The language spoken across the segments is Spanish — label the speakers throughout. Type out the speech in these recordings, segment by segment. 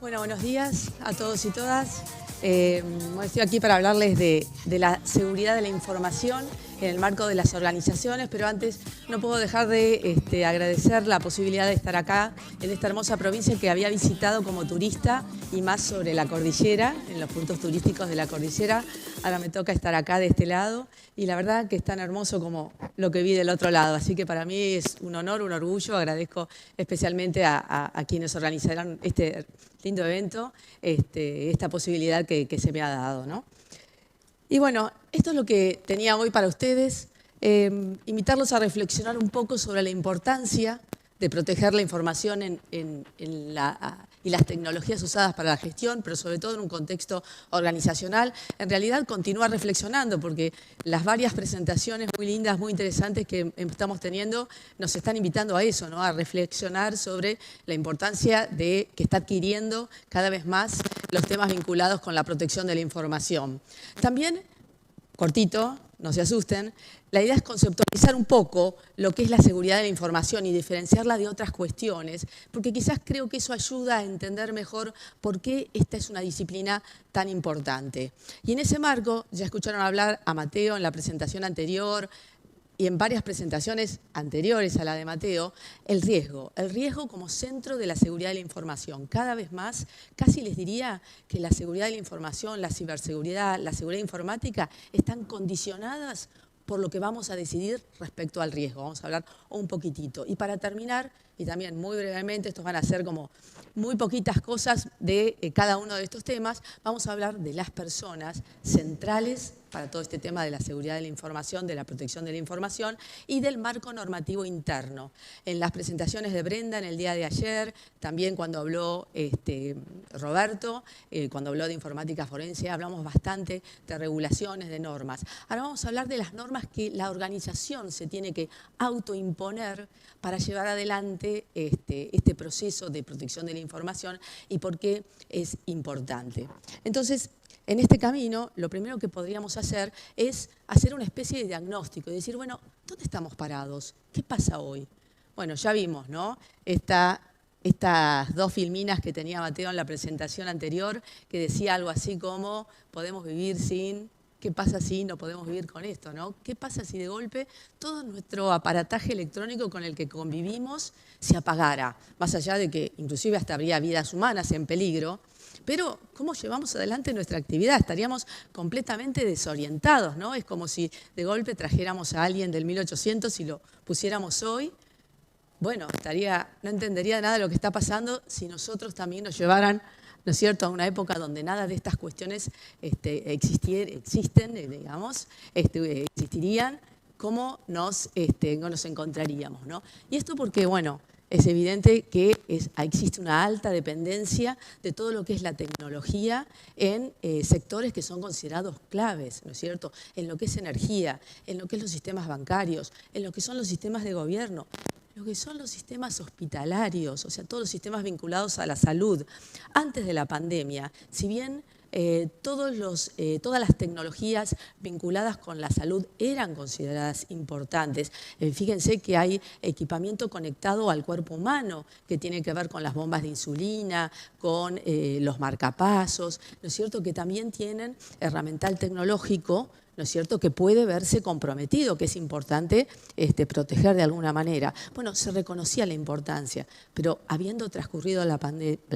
Speaker 1: Bueno, buenos días a todos y todas. Estoy aquí para hablarles de la seguridad de la información en el marco de las organizaciones, pero antes no puedo dejar de agradecer la posibilidad de estar acá en esta hermosa provincia que había visitado como turista y más sobre la cordillera, en los puntos turísticos de la cordillera. Ahora me toca estar acá de este lado y la verdad que es tan hermoso como lo que vi del otro lado. Así que para mí es un honor, un orgullo. Agradezco especialmente a quienes organizaron este lindo evento, esta posibilidad que se me ha dado, ¿no? Y bueno, esto es lo que tenía hoy para ustedes, invitarlos a reflexionar un poco sobre la importancia de proteger la información y las tecnologías usadas para la gestión, pero sobre todo en un contexto organizacional. En realidad, continuar reflexionando, porque las varias presentaciones muy lindas, muy interesantes que estamos teniendo, nos están invitando a eso, ¿no? A reflexionar sobre la importancia que está adquiriendo cada vez más los temas vinculados con la protección de la información. También, cortito, no se asusten, la idea es conceptualizar un poco lo que es la seguridad de la información y diferenciarla de otras cuestiones, porque quizás creo que eso ayuda a entender mejor por qué esta es una disciplina tan importante. Y en ese marco, ya escucharon hablar a Mateo en la presentación anterior, y en varias presentaciones anteriores a la de Mateo, el riesgo como centro de la seguridad de la información. Cada vez más, casi les diría que la seguridad de la información, la ciberseguridad, la seguridad informática están condicionadas por lo que vamos a decidir respecto al riesgo. Vamos a hablar un poquitito. Y para terminar, y también muy brevemente, estos van a ser como muy poquitas cosas de cada uno de estos temas, vamos a hablar de las personas centrales para todo este tema de la seguridad de la información, de la protección de la información y del marco normativo interno. En las presentaciones de Brenda en el día de ayer, también cuando habló Roberto, cuando habló de informática forense, hablamos bastante de regulaciones, de normas. Ahora vamos a hablar de las normas que la organización se tiene que autoimponer para llevar adelante este proceso de protección de la información y por qué es importante. Entonces, en este camino, lo primero que podríamos hacer es hacer una especie de diagnóstico y decir, bueno, ¿dónde estamos parados? ¿Qué pasa hoy? Bueno, ya vimos, ¿no? Estas dos filminas que tenía Mateo en la presentación anterior, que decía algo así como, podemos vivir sin... ¿Qué pasa si no podemos vivir con esto, ¿no? ¿Qué pasa si de golpe todo nuestro aparataje electrónico con el que convivimos se apagara? Más allá de que inclusive hasta habría vidas humanas en peligro. Pero, ¿cómo llevamos adelante nuestra actividad? Estaríamos completamente desorientados, ¿no? Es como si de golpe trajéramos a alguien del 1800 y lo pusiéramos hoy. Bueno, no entendería nada de lo que está pasando si nosotros también nos llevaran, ¿no es cierto?, a una época donde nada de estas cuestiones existirían, ¿cómo nos encontraríamos, ¿no? Y esto porque, bueno, es evidente que existe una alta dependencia de todo lo que es la tecnología en sectores que son considerados claves, ¿no es cierto?, en lo que es energía, en lo que es los sistemas bancarios, en lo que son los sistemas de gobierno, lo que son los sistemas hospitalarios, o sea, todos los sistemas vinculados a la salud. Antes de la pandemia, si bien todas las tecnologías vinculadas con la salud eran consideradas importantes. Fíjense que hay equipamiento conectado al cuerpo humano que tiene que ver con las bombas de insulina, con los marcapasos, ¿no es cierto?, que también tienen herramental tecnológico, ¿no es cierto?, que puede verse comprometido, que es importante proteger de alguna manera. Bueno, se reconocía la importancia, pero habiendo transcurrido la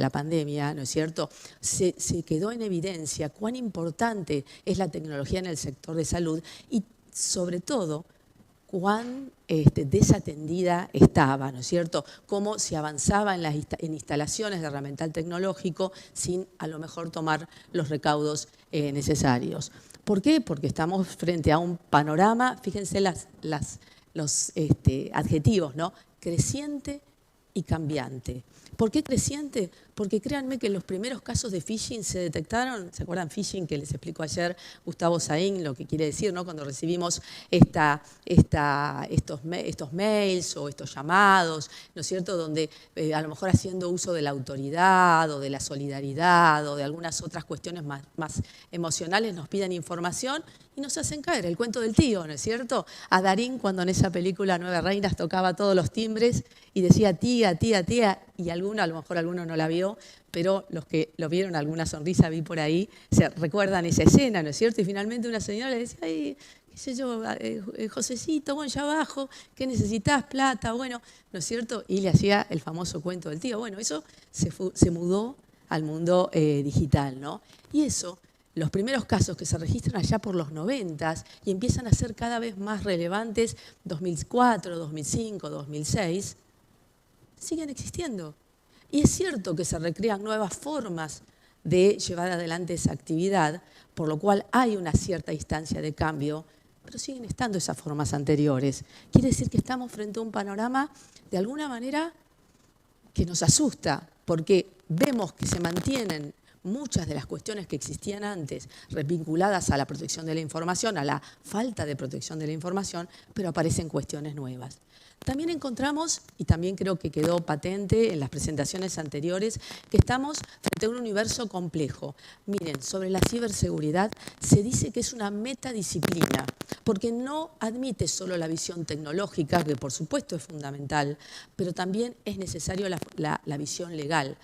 Speaker 1: pandemia, ¿no es cierto?, se quedó en evidencia cuán importante es la tecnología en el sector de salud y, sobre todo, cuán desatendida estaba, ¿no es cierto?, cómo se avanzaba en instalaciones de herramental tecnológico sin, a lo mejor, tomar los recaudos necesarios. ¿Por qué? Porque estamos frente a un panorama, fíjense los adjetivos, ¿no?, creciente y cambiante. ¿Por qué creciente? Porque créanme que los primeros casos de phishing se detectaron, ¿se acuerdan phishing que les explicó ayer Gustavo Saín, lo que quiere decir, ¿no?, cuando recibimos estos mails o estos llamados, ¿no es cierto?, donde a lo mejor haciendo uso de la autoridad o de la solidaridad o de algunas otras cuestiones más emocionales nos piden información y nos hacen caer, el cuento del tío, ¿no es cierto? A Darín, cuando en esa película Nueve Reinas tocaba todos los timbres y decía tía, tía, tía, y a lo mejor alguno no la vio, pero los que lo vieron, alguna sonrisa vi por ahí, se recuerdan esa escena, ¿no es cierto? Y finalmente una señora le decía, ay, qué sé yo, Josecito, bueno, ya abajo, ¿qué necesitas? Plata, bueno, ¿no es cierto? Y le hacía el famoso cuento del tío. Bueno, eso se mudó al mundo digital, ¿no? Y eso, los primeros casos que se registran allá por los 90 y empiezan a ser cada vez más relevantes, 2004, 2005, 2006, siguen existiendo. Y es cierto que se recrean nuevas formas de llevar adelante esa actividad, por lo cual hay una cierta instancia de cambio, pero siguen estando esas formas anteriores. Quiere decir que estamos frente a un panorama, de alguna manera, que nos asusta, porque vemos que se mantienen muchas de las cuestiones que existían antes, vinculadas a la protección de la información, a la falta de protección de la información, pero aparecen cuestiones nuevas. También encontramos, y también creo que quedó patente en las presentaciones anteriores, que estamos frente a un universo complejo. Miren, sobre la ciberseguridad se dice que es una metadisciplina, porque no admite solo la visión tecnológica, que por supuesto es fundamental, pero también es necesario la visión legal,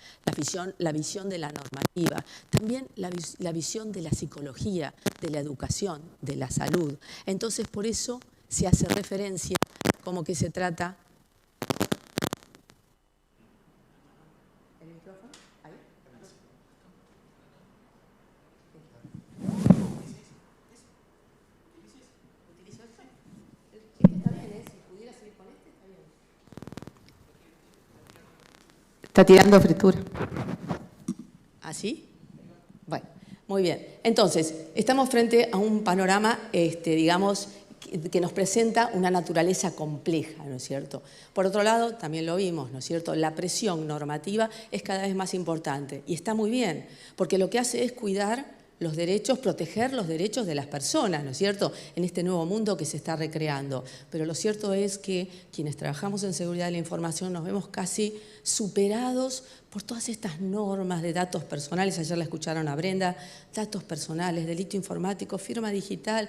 Speaker 1: la visión de la normativa, también la visión de la psicología, de la educación, de la salud. Entonces, por eso se hace referencia como que se trata... ¿El micrófono? ¿Ahí? ¿Utilizo este? Está bien, si pudiera seguir con este, está bien. Está tirando fritura. ¿Así? Bueno, muy bien. Entonces, estamos frente a un panorama, digamos, que nos presenta una naturaleza compleja, ¿no es cierto? Por otro lado, también lo vimos, ¿no es cierto? La presión normativa es cada vez más importante y está muy bien, porque lo que hace es cuidar los derechos, proteger los derechos de las personas, ¿no es cierto?, en este nuevo mundo que se está recreando. Pero lo cierto es que quienes trabajamos en seguridad de la información nos vemos casi superados por todas estas normas de datos personales. Ayer la escucharon a Brenda, datos personales, delito informático, firma digital,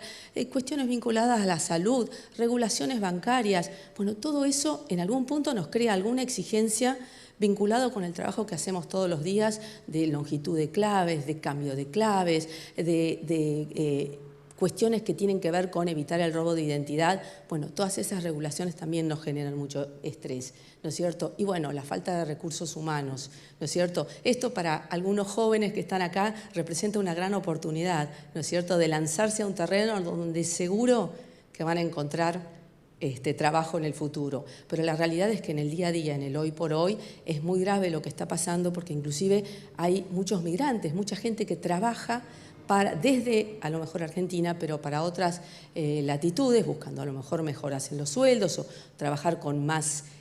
Speaker 1: cuestiones vinculadas a la salud, regulaciones bancarias. Bueno, todo eso en algún punto nos crea alguna exigencia vinculado con el trabajo que hacemos todos los días de longitud de claves, de cambio de claves, de cuestiones que tienen que ver con evitar el robo de identidad. Bueno, todas esas regulaciones también nos generan mucho estrés, ¿no es cierto? Y bueno, la falta de recursos humanos, ¿no es cierto? Esto para algunos jóvenes que están acá representa una gran oportunidad, ¿no es cierto?, de lanzarse a un terreno donde seguro que van a encontrar trabajo en el futuro. Pero la realidad es que en el día a día, en el hoy por hoy, es muy grave lo que está pasando porque inclusive hay muchos migrantes, mucha gente que trabaja desde a lo mejor Argentina, pero para otras latitudes, buscando a lo mejor mejoras en los sueldos o trabajar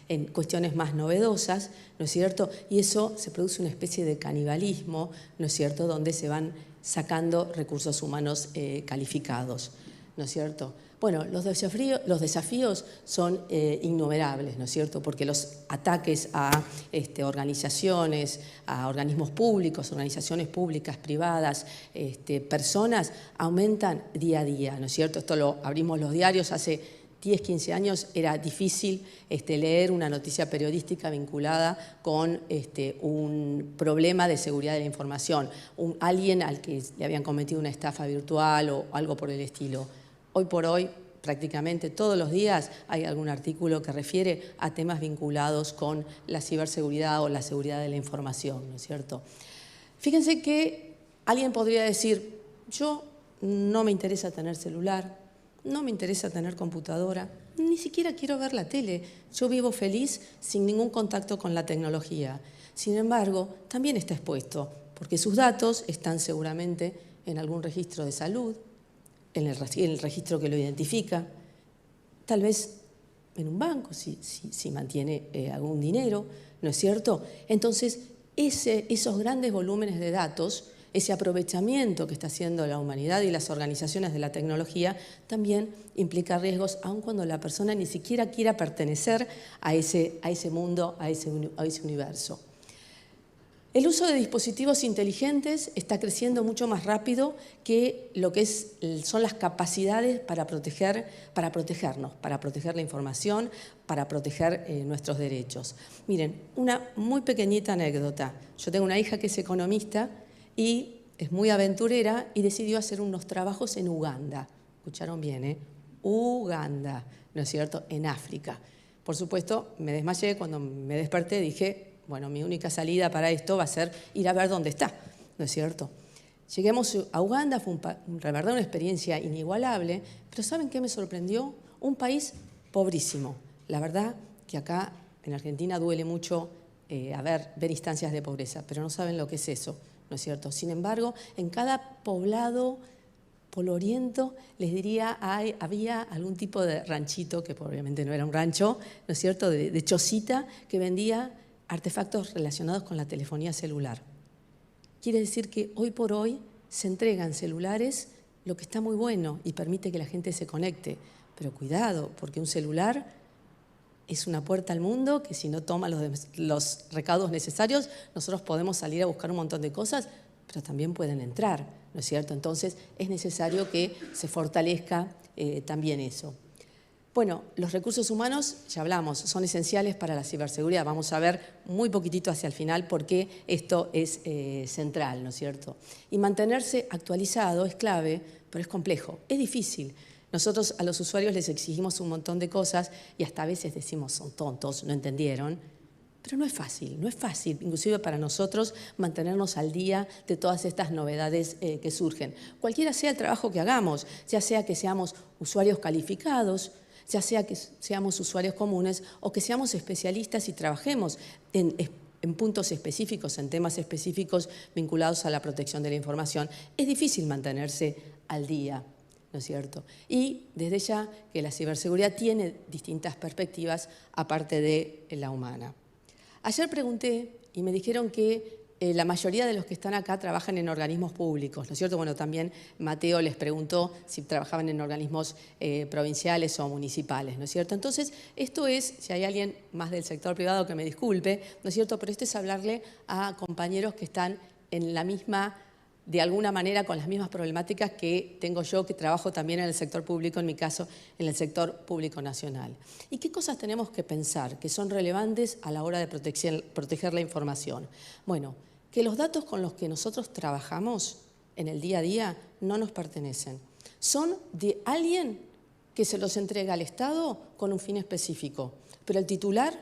Speaker 1: en cuestiones más novedosas, ¿no es cierto? Y eso se produce una especie de canibalismo, ¿no es cierto?, donde se van sacando recursos humanos calificados, ¿no es cierto? Bueno, los desafíos son innumerables, ¿no es cierto?, porque los ataques a organizaciones, a organismos públicos, organizaciones públicas, privadas, personas, aumentan día a día, ¿no es cierto? Esto lo abrimos los diarios hace 10, 15 años, era difícil leer una noticia periodística vinculada con un problema de seguridad de la información, alguien al que le habían cometido una estafa virtual o algo por el estilo. Hoy por hoy, prácticamente todos los días, hay algún artículo que refiere a temas vinculados con la ciberseguridad o la seguridad de la información, ¿no es cierto? Fíjense que alguien podría decir, yo no me interesa tener celular, no me interesa tener computadora, ni siquiera quiero ver la tele, yo vivo feliz sin ningún contacto con la tecnología. Sin embargo, también está expuesto, porque sus datos están seguramente en algún registro de salud, en el registro que lo identifica, tal vez en un banco, si mantiene algún dinero, ¿no es cierto? Entonces, esos grandes volúmenes de datos, ese aprovechamiento que está haciendo la humanidad y las organizaciones de la tecnología, también implica riesgos, aun cuando la persona ni siquiera quiera pertenecer a ese mundo, a ese universo. El uso de dispositivos inteligentes está creciendo mucho más rápido que lo que son las capacidades para protegernos, para proteger la información, para proteger nuestros derechos. Miren, una muy pequeñita anécdota. Yo tengo una hija que es economista y es muy aventurera y decidió hacer unos trabajos en Uganda. Escucharon bien, ¿eh? Uganda, ¿no es cierto?, en África. Por supuesto, me desmayé, cuando me desperté dije, bueno, mi única salida para esto va a ser ir a ver dónde está, ¿no es cierto? Lleguemos a Uganda, fue la verdad una experiencia inigualable, pero ¿saben qué me sorprendió? Un país pobrísimo. La verdad que acá en Argentina duele mucho ver instancias de pobreza, pero no saben lo que es eso, ¿no es cierto? Sin embargo, en cada poblado polvoriento, les diría, había algún tipo de ranchito, que obviamente no era un rancho, ¿no es cierto?, de chocita, que vendía artefactos relacionados con la telefonía celular. Quiere decir que hoy por hoy se entregan celulares, lo que está muy bueno y permite que la gente se conecte. Pero cuidado, porque un celular es una puerta al mundo que si no toma los recaudos necesarios, nosotros podemos salir a buscar un montón de cosas, pero también pueden entrar, ¿no es cierto? Entonces es necesario que se fortalezca también eso. Bueno, los recursos humanos, ya hablamos, son esenciales para la ciberseguridad. Vamos a ver muy poquitito hacia el final por qué esto es central, ¿no es cierto? Y mantenerse actualizado es clave, pero es complejo, es difícil. Nosotros a los usuarios les exigimos un montón de cosas y hasta a veces decimos son tontos, no entendieron. Pero no es fácil, inclusive para nosotros, mantenernos al día de todas estas novedades que surgen. Cualquiera sea el trabajo que hagamos, ya sea que seamos usuarios calificados, ya sea que seamos usuarios comunes o que seamos especialistas y trabajemos en puntos específicos, en temas específicos vinculados a la protección de la información, es difícil mantenerse al día, ¿no es cierto? Y desde ya que la ciberseguridad tiene distintas perspectivas aparte de la humana. Ayer pregunté y me dijeron que la mayoría de los que están acá trabajan en organismos públicos, ¿no es cierto? Bueno, también Mateo les preguntó si trabajaban en organismos provinciales o municipales, ¿no es cierto? Entonces, esto es, si hay alguien más del sector privado que me disculpe, ¿no es cierto? Pero esto es hablarle a compañeros que están en la misma, de alguna manera, con las mismas problemáticas que tengo yo, que trabajo también en el sector público, en mi caso, en el sector público nacional. ¿Y qué cosas tenemos que pensar que son relevantes a la hora de proteger la información? Bueno, que los datos con los que nosotros trabajamos en el día a día no nos pertenecen. Son de alguien que se los entrega al Estado con un fin específico, pero el titular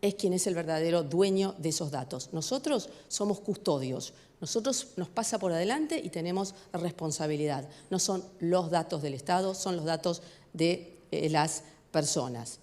Speaker 1: es quien es el verdadero dueño de esos datos. Nosotros somos custodios, nosotros nos pasa por adelante y tenemos responsabilidad. No son los datos del Estado, son los datos de las personas.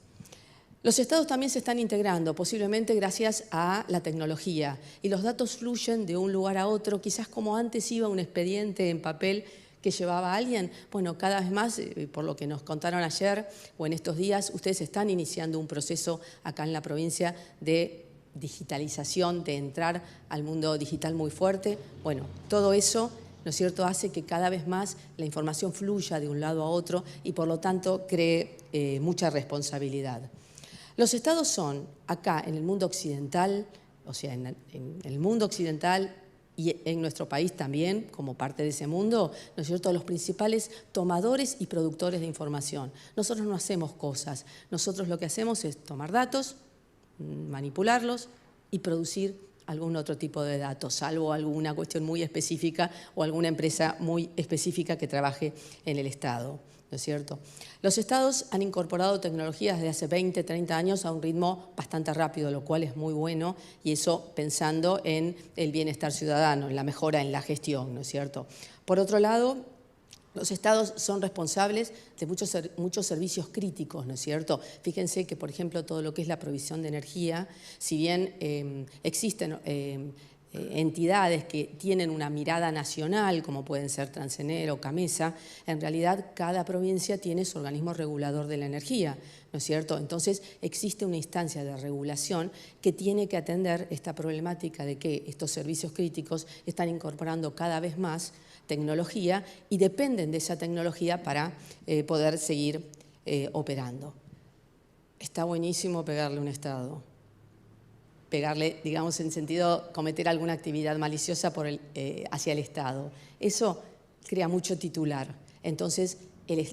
Speaker 1: Los estados también se están integrando, posiblemente gracias a la tecnología, y los datos fluyen de un lugar a otro, quizás como antes iba un expediente en papel que llevaba a alguien. Bueno, cada vez más, por lo que nos contaron ayer o en estos días, ustedes están iniciando un proceso acá en la provincia de digitalización, de entrar al mundo digital muy fuerte. Bueno, todo eso, ¿no es cierto?, hace que cada vez más la información fluya de un lado a otro y por lo tanto cree mucha responsabilidad. Los estados son, acá en el mundo occidental, o sea, en el mundo occidental y en nuestro país también, como parte de ese mundo, ¿no es cierto?, los principales tomadores y productores de información. Nosotros no hacemos cosas, nosotros lo que hacemos es tomar datos, manipularlos y producir algún otro tipo de datos, salvo alguna cuestión muy específica o alguna empresa muy específica que trabaje en el Estado, ¿no es cierto? Los estados han incorporado tecnologías desde hace 20, 30 años a un ritmo bastante rápido, lo cual es muy bueno, y eso pensando en el bienestar ciudadano, en la mejora en la gestión, ¿no es cierto? Por otro lado, los estados son responsables de muchos servicios críticos, ¿no es cierto? Fíjense que, por ejemplo, todo lo que es la provisión de energía, si bien existen entidades que tienen una mirada nacional, como pueden ser Transener o Camesa, en realidad cada provincia tiene su organismo regulador de la energía, ¿no es cierto? Entonces existe una instancia de regulación que tiene que atender esta problemática de que estos servicios críticos están incorporando cada vez más tecnología y dependen de esa tecnología para poder seguir operando. Está buenísimo pegarle a un Estado, pegarle, digamos, en sentido cometer alguna actividad maliciosa hacia el Estado. Eso crea mucho titular. Entonces,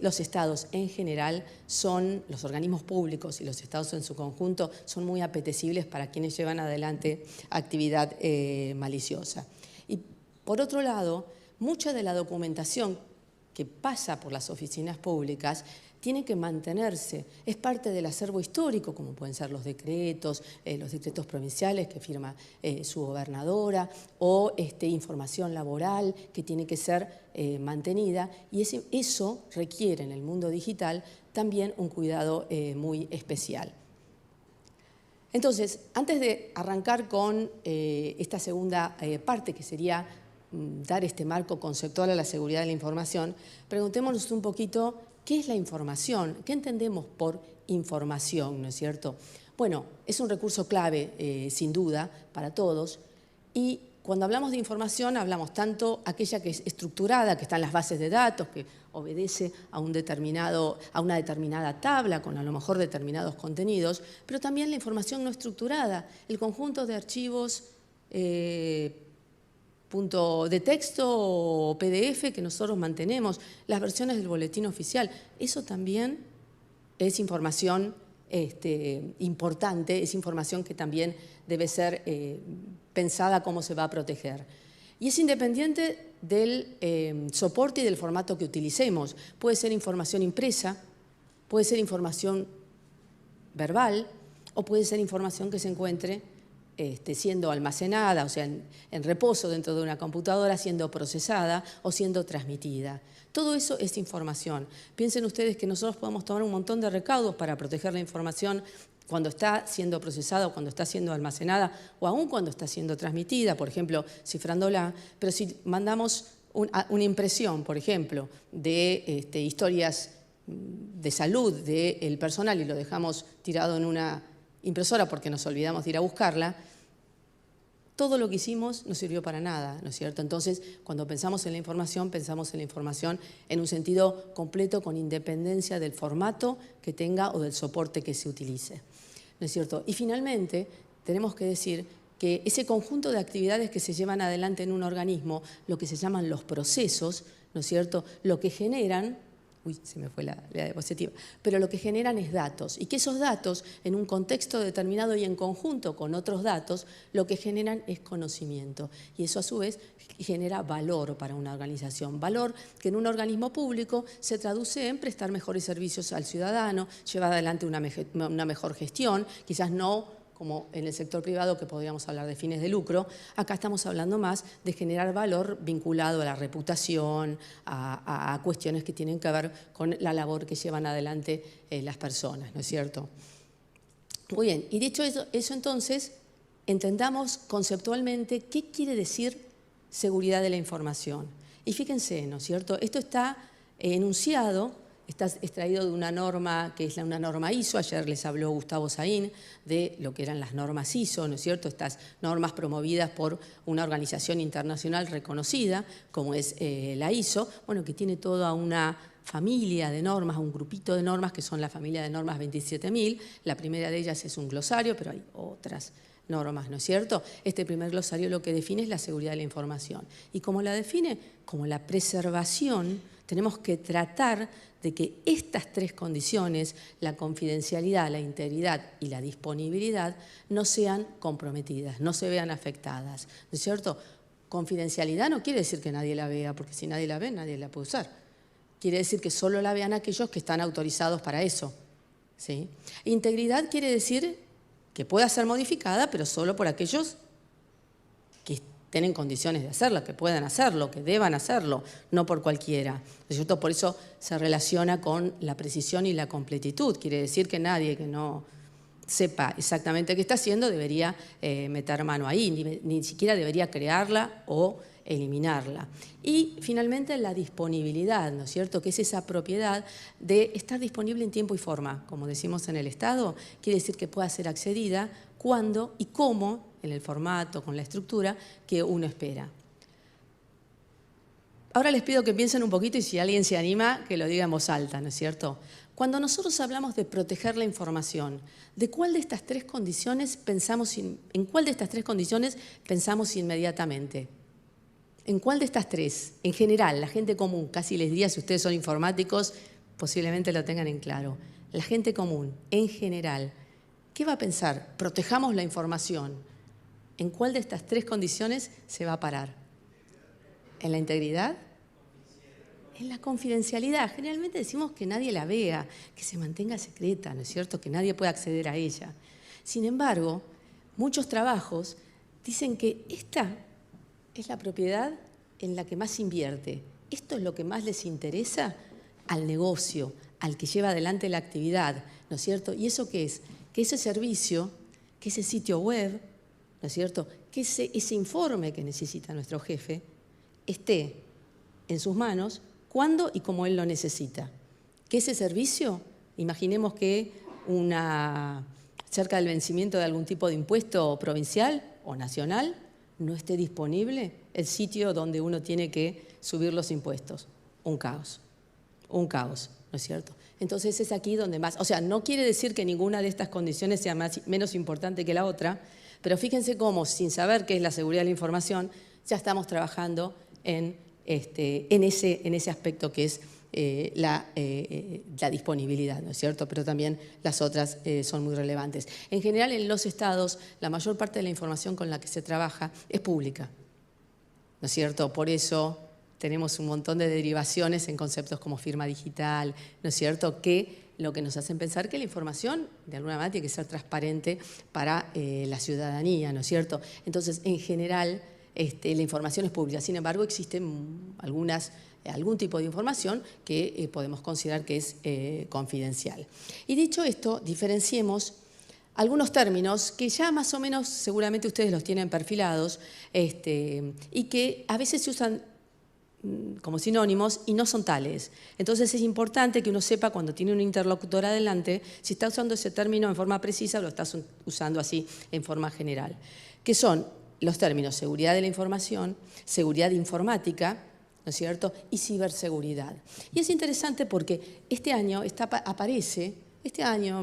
Speaker 1: los estados en general los organismos públicos y los estados en su conjunto son muy apetecibles para quienes llevan adelante actividad maliciosa. Y por otro lado, mucha de la documentación que pasa por las oficinas públicas tiene que mantenerse, es parte del acervo histórico, como pueden ser los decretos provinciales que firma su gobernadora, o información laboral que tiene que ser mantenida, y eso requiere en el mundo digital también un cuidado muy especial. Entonces, antes de arrancar con esta segunda parte, que sería dar este marco conceptual a la seguridad de la información, preguntémonos un poquito ¿qué es la información? ¿Qué entendemos por información, no es cierto? Bueno, es un recurso clave, sin duda, para todos. Y cuando hablamos de información, hablamos tanto aquella que es estructurada, que está en las bases de datos, que obedece a una determinada tabla con a lo mejor determinados contenidos, pero también la información no estructurada, el conjunto de archivos de texto o PDF que nosotros mantenemos, las versiones del boletín oficial, eso también es información importante, es información que también debe ser pensada cómo se va a proteger. Y es independiente del soporte y del formato que utilicemos. Puede ser información impresa, puede ser información verbal o puede ser información que se encuentre siendo almacenada, o sea, en reposo dentro de una computadora, siendo procesada o siendo transmitida. Todo eso es información. Piensen ustedes que nosotros podemos tomar un montón de recaudos para proteger la información cuando está siendo procesada o cuando está siendo almacenada o aún cuando está siendo transmitida, por ejemplo, cifrándola, pero si mandamos una impresión, por ejemplo, de historias de salud del personal y lo dejamos tirado en una impresora porque nos olvidamos de ir a buscarla, todo lo que hicimos no sirvió para nada, ¿no es cierto? Entonces, cuando pensamos en la información en un sentido completo, con independencia del formato que tenga o del soporte que se utilice, ¿no es cierto? Y finalmente, tenemos que decir que ese conjunto de actividades que se llevan adelante en un organismo, lo que se llaman los procesos, ¿no es cierto?, lo que generan, se me fue la diapositiva, pero lo que generan es datos, y que esos datos, en un contexto determinado y en conjunto con otros datos, lo que generan es conocimiento, y eso a su vez genera valor para una organización, valor que en un organismo público se traduce en prestar mejores servicios al ciudadano, llevar adelante una mejor gestión, quizás no como en el sector privado, que podríamos hablar de fines de lucro. Acá estamos hablando más de generar valor vinculado a la reputación, a cuestiones que tienen que ver con la labor que llevan adelante las personas, ¿no es cierto? Muy bien, y dicho eso entonces, entendamos conceptualmente qué quiere decir seguridad de la información. Y fíjense, ¿no es cierto? Esto está enunciado, está extraído de una norma que es una norma ISO. Ayer les habló Gustavo Saín de lo que eran las normas ISO, ¿no es cierto? Estas normas promovidas por una organización internacional reconocida, como es la ISO, bueno, que tiene toda una familia de normas, un grupito de normas que son la familia de normas 27000. La primera de ellas es un glosario, pero hay otras normas, ¿no es cierto? Este primer glosario lo que define es la seguridad de la información. ¿Y cómo la define? Como la preservación. Tenemos que tratar de que estas tres condiciones, la confidencialidad, la integridad y la disponibilidad, no sean comprometidas, no se vean afectadas, ¿no es cierto? Confidencialidad no quiere decir que nadie la vea, porque si nadie la ve, nadie la puede usar. Quiere decir que solo la vean aquellos que están autorizados para eso, ¿sí? Integridad quiere decir que pueda ser modificada, pero solo por aquellos que tienen condiciones de hacerlo, que puedan hacerlo, que deban hacerlo, no por cualquiera, ¿no es cierto? Por eso se relaciona con la precisión y la completitud. Quiere decir que nadie que no sepa exactamente qué está haciendo debería meter mano ahí, ni siquiera debería crearla o eliminarla. Y finalmente la disponibilidad, ¿no es cierto?, que es esa propiedad de estar disponible en tiempo y forma, como decimos en el Estado, quiere decir que pueda ser accedida cuando y cómo, en el formato, con la estructura que uno espera. Ahora les pido que piensen un poquito y si alguien se anima, que lo diga en voz alta, ¿no es cierto? Cuando nosotros hablamos de proteger la información, ¿de cuál de estas tres condiciones en cuál de estas tres condiciones pensamos inmediatamente? ¿En cuál de estas tres? En general, la gente común, casi les diría, si ustedes son informáticos, posiblemente lo tengan en claro. La gente común, en general, ¿qué va a pensar? Protejamos la información. ¿En cuál de estas tres condiciones se va a parar? ¿En la integridad? En la confidencialidad. Generalmente decimos que nadie la vea, que se mantenga secreta, ¿no es cierto? Que nadie pueda acceder a ella. Sin embargo, muchos trabajos dicen que esta es la propiedad en la que más se invierte. Esto es lo que más les interesa al negocio, al que lleva adelante la actividad, ¿no es cierto? ¿Y eso qué es? Que ese servicio, que ese sitio web, ¿no es cierto? Que ese informe que necesita nuestro jefe esté en sus manos cuando y como él lo necesita. Que ese servicio, imaginemos que cerca del vencimiento de algún tipo de impuesto provincial o nacional, no esté disponible el sitio donde uno tiene que subir los impuestos. Un caos, ¿no es cierto? Entonces es aquí donde más, o sea, no quiere decir que ninguna de estas condiciones sea menos importante que la otra, pero fíjense cómo, sin saber qué es la seguridad de la información, ya estamos trabajando en ese aspecto que es la disponibilidad, ¿no es cierto? Pero también las otras son muy relevantes. En general, en los estados, la mayor parte de la información con la que se trabaja es pública, ¿no es cierto? Por eso tenemos un montón de derivaciones en conceptos como firma digital, ¿no es cierto? Que lo que nos hacen pensar que la información, de alguna manera, tiene que ser transparente para la ciudadanía, ¿no es cierto? Entonces, en general, la información es pública. Sin embargo, existen algún tipo de información que podemos considerar que es confidencial. Y dicho esto, diferenciemos algunos términos que ya más o menos seguramente ustedes los tienen perfilados y que a veces se usan como sinónimos y no son tales. Entonces es importante que uno sepa cuando tiene un interlocutor adelante si está usando ese término en forma precisa o lo está usando así en forma general. Que son los términos seguridad de la información, seguridad informática, ¿no es cierto?, y ciberseguridad. Y es interesante porque este año en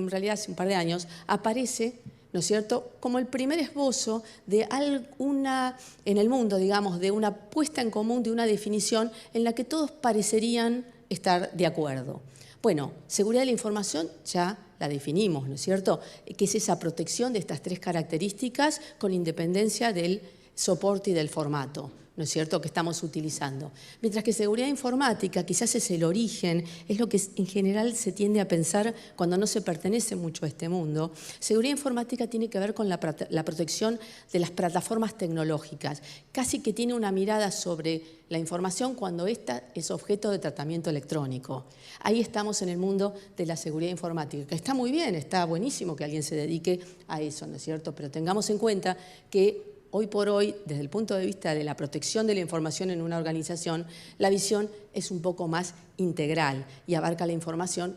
Speaker 1: realidad hace un par de años, aparece, ¿no es cierto?, como el primer esbozo de en el mundo, digamos, de una puesta en común, de una definición en la que todos parecerían estar de acuerdo. Bueno, seguridad de la información ya la definimos, ¿no es cierto?, que es esa protección de estas tres características con independencia del soporte y del formato, ¿no es cierto?, que estamos utilizando. Mientras que seguridad informática quizás es el origen, es lo que en general se tiende a pensar cuando no se pertenece mucho a este mundo. Seguridad informática tiene que ver con la protección de las plataformas tecnológicas, casi que tiene una mirada sobre la información cuando ésta es objeto de tratamiento electrónico. Ahí estamos en el mundo de la seguridad informática, que está muy bien, está buenísimo que alguien se dedique a eso, ¿no es cierto?, pero tengamos en cuenta que hoy por hoy, desde el punto de vista de la protección de la información en una organización, la visión es un poco más integral y abarca la información,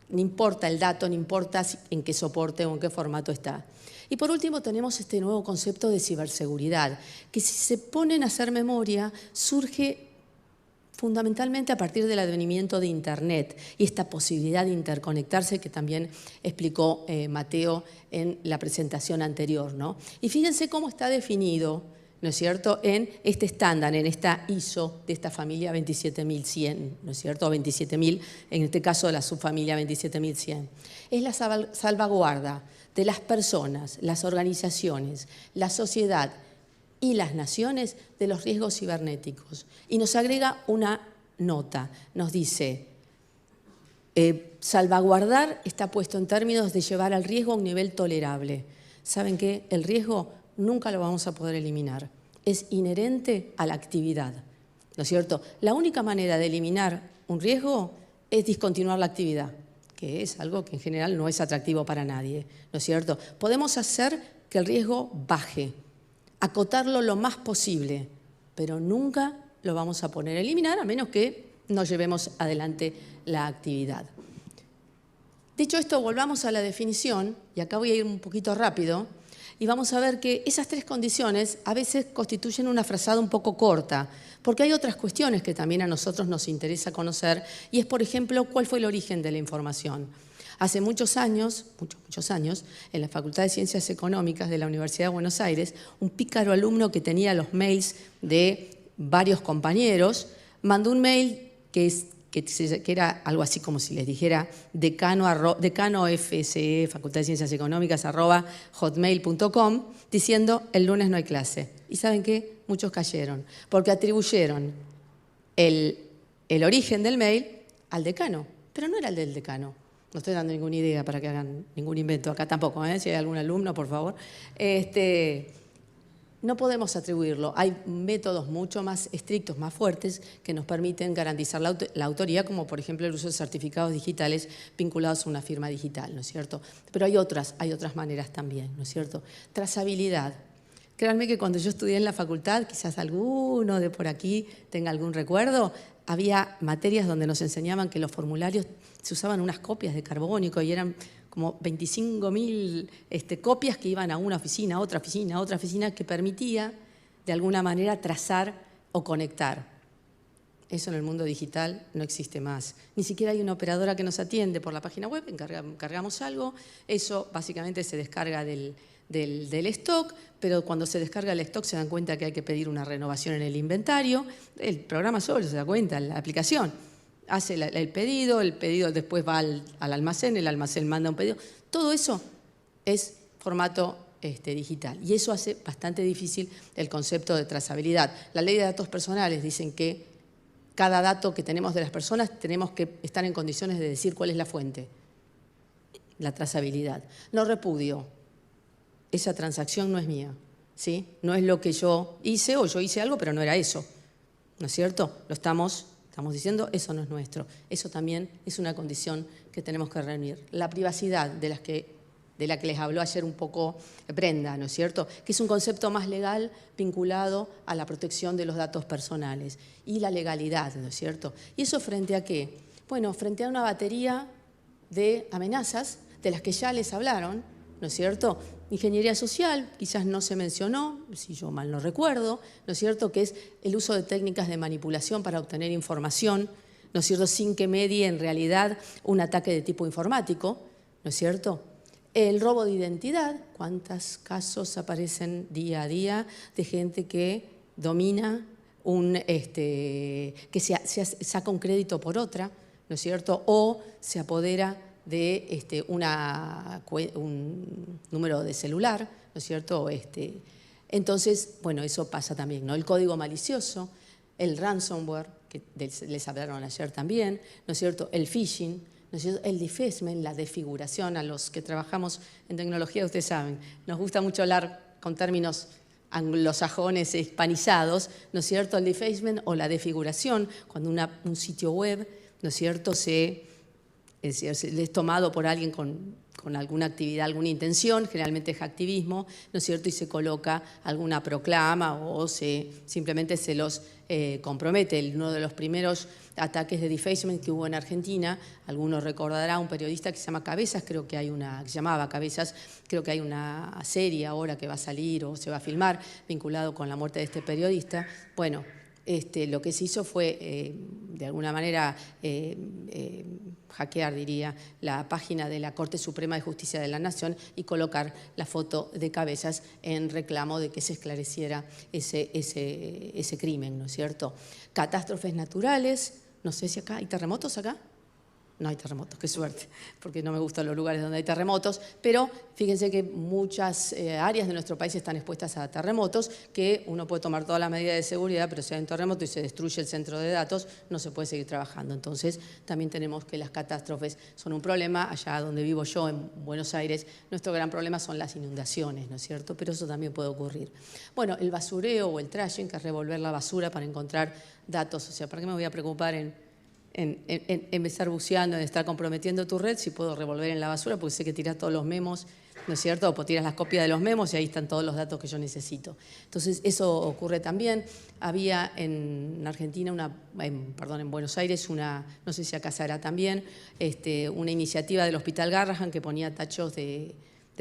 Speaker 1: no importa el dato, no importa en qué soporte o en qué formato está. Y por último tenemos este nuevo concepto de ciberseguridad, que si se ponen a hacer memoria, surge fundamentalmente a partir del advenimiento de Internet y esta posibilidad de interconectarse que también explicó Mateo en la presentación anterior, ¿no? Y fíjense cómo está definido, ¿no es cierto?, en este estándar, en esta ISO de esta familia 27100, ¿no es cierto?, o 27000, en este caso de la subfamilia 27100. Es la salvaguarda de las personas, las organizaciones, la sociedad y las naciones de los riesgos cibernéticos. Y nos agrega una nota, nos dice, salvaguardar está puesto en términos de llevar al riesgo a un nivel tolerable. ¿Saben qué? El riesgo nunca lo vamos a poder eliminar. Es inherente a la actividad, ¿no es cierto? La única manera de eliminar un riesgo es discontinuar la actividad, que es algo que en general no es atractivo para nadie, ¿no es cierto? Podemos hacer que el riesgo baje, acotarlo lo más posible, pero nunca lo vamos a poner a eliminar a menos que no llevemos adelante la actividad. Dicho esto, volvamos a la definición, y acá voy a ir un poquito rápido, y vamos a ver que esas tres condiciones a veces constituyen una frazada un poco corta, porque hay otras cuestiones que también a nosotros nos interesa conocer, y es, por ejemplo, cuál fue el origen de la información. Hace muchos años, en la Facultad de Ciencias Económicas de la Universidad de Buenos Aires, un pícaro alumno que tenía los mails de varios compañeros, mandó un mail que era algo así como si les dijera decano.fce, Facultad de Ciencias Económicas, @hotmail.com, diciendo el lunes no hay clase. ¿Y saben qué? Muchos cayeron, porque atribuyeron el origen del mail al decano, pero no era el del decano. No estoy dando ninguna idea para que hagan ningún invento acá tampoco, si hay algún alumno, por favor. No podemos atribuirlo. Hay métodos mucho más estrictos, más fuertes, que nos permiten garantizar la autoría, como por ejemplo el uso de certificados digitales vinculados a una firma digital, ¿no es cierto? Pero hay otras maneras también, ¿no es cierto? Trazabilidad. Créanme que cuando yo estudié en la facultad, quizás alguno de por aquí tenga algún recuerdo, había materias donde nos enseñaban que los formularios se usaban unas copias de carbónico y eran como 25.000 copias que iban a una oficina, a otra oficina, a otra oficina, que permitía de alguna manera trazar o conectar. Eso en el mundo digital no existe más. Ni siquiera hay una operadora que nos atiende por la página web, encargamos algo, eso básicamente se descarga del stock, pero cuando se descarga el stock se dan cuenta que hay que pedir una renovación en el inventario, el programa solo se da cuenta, la aplicación hace el pedido después va al almacén, el almacén manda un pedido, todo eso es formato digital y eso hace bastante difícil el concepto de trazabilidad. La ley de datos personales dicen que cada dato que tenemos de las personas tenemos que estar en condiciones de decir cuál es la fuente, la trazabilidad. No repudio. Esa transacción no es mía, ¿sí? No es lo que yo hice o yo hice algo, pero no era eso, ¿no es cierto? Lo estamos diciendo, eso no es nuestro. Eso también es una condición que tenemos que reunir. La privacidad de la que les habló ayer un poco Brenda, ¿no es cierto? Que es un concepto más legal vinculado a la protección de los datos personales y la legalidad, ¿no es cierto? ¿Y eso frente a qué? Bueno, frente a una batería de amenazas de las que ya les hablaron, ¿no es cierto? Ingeniería social, quizás no se mencionó, si yo mal no recuerdo, ¿no es cierto?, que es el uso de técnicas de manipulación para obtener información, ¿no es cierto?, sin que medie en realidad un ataque de tipo informático, ¿no es cierto? El robo de identidad, ¿cuántos casos aparecen día a día de gente que domina que saca un crédito por otra, ¿no es cierto?, o se apodera de un número de celular, ¿no es cierto? Entonces, bueno, eso pasa también, ¿no? El código malicioso, el ransomware, que les hablaron ayer también, ¿no es cierto? El phishing, ¿no es cierto? El defacement, la desfiguración. A los que trabajamos en tecnología, ustedes saben, nos gusta mucho hablar con términos anglosajones e hispanizados, ¿no es cierto? El defacement o la desfiguración, cuando un sitio web, ¿no es cierto?, es tomado por alguien con alguna actividad, alguna intención, generalmente es activismo, ¿no es cierto?, y se coloca alguna proclama o simplemente se los compromete. Uno de los primeros ataques de defacement que hubo en Argentina, algunos recordará, un periodista que se llama Cabezas, que se llamaba Cabezas, creo que hay una serie ahora que va a salir o se va a filmar vinculado con la muerte de este periodista. Bueno, lo que se hizo fue, de alguna manera, hackear, diría, la página de la Corte Suprema de Justicia de la Nación y colocar la foto de Cabezas en reclamo de que se esclareciera ese crimen, ¿no es cierto? Catástrofes naturales, no sé si acá, ¿hay terremotos acá? No hay terremotos, qué suerte, porque no me gustan los lugares donde hay terremotos, pero fíjense que muchas áreas de nuestro país están expuestas a terremotos, que uno puede tomar todas las medidas de seguridad, pero si hay un terremoto y se destruye el centro de datos, no se puede seguir trabajando. Entonces, también tenemos que las catástrofes son un problema. Allá donde vivo yo, en Buenos Aires, nuestro gran problema son las inundaciones, ¿no es cierto? Pero eso también puede ocurrir. Bueno, el basureo o el trashing, que es revolver la basura para encontrar datos. O sea, ¿para qué me voy a preocupar en estar buceando, en estar comprometiendo tu red, si puedo revolver en la basura, porque sé que tirás todos los memos, ¿no es cierto? O tiras las copias de los memos y ahí están todos los datos que yo necesito. Entonces, eso ocurre también. Había en Argentina, en Buenos Aires, no sé si acá se hará también, una iniciativa del Hospital Garrahan que ponía tachos de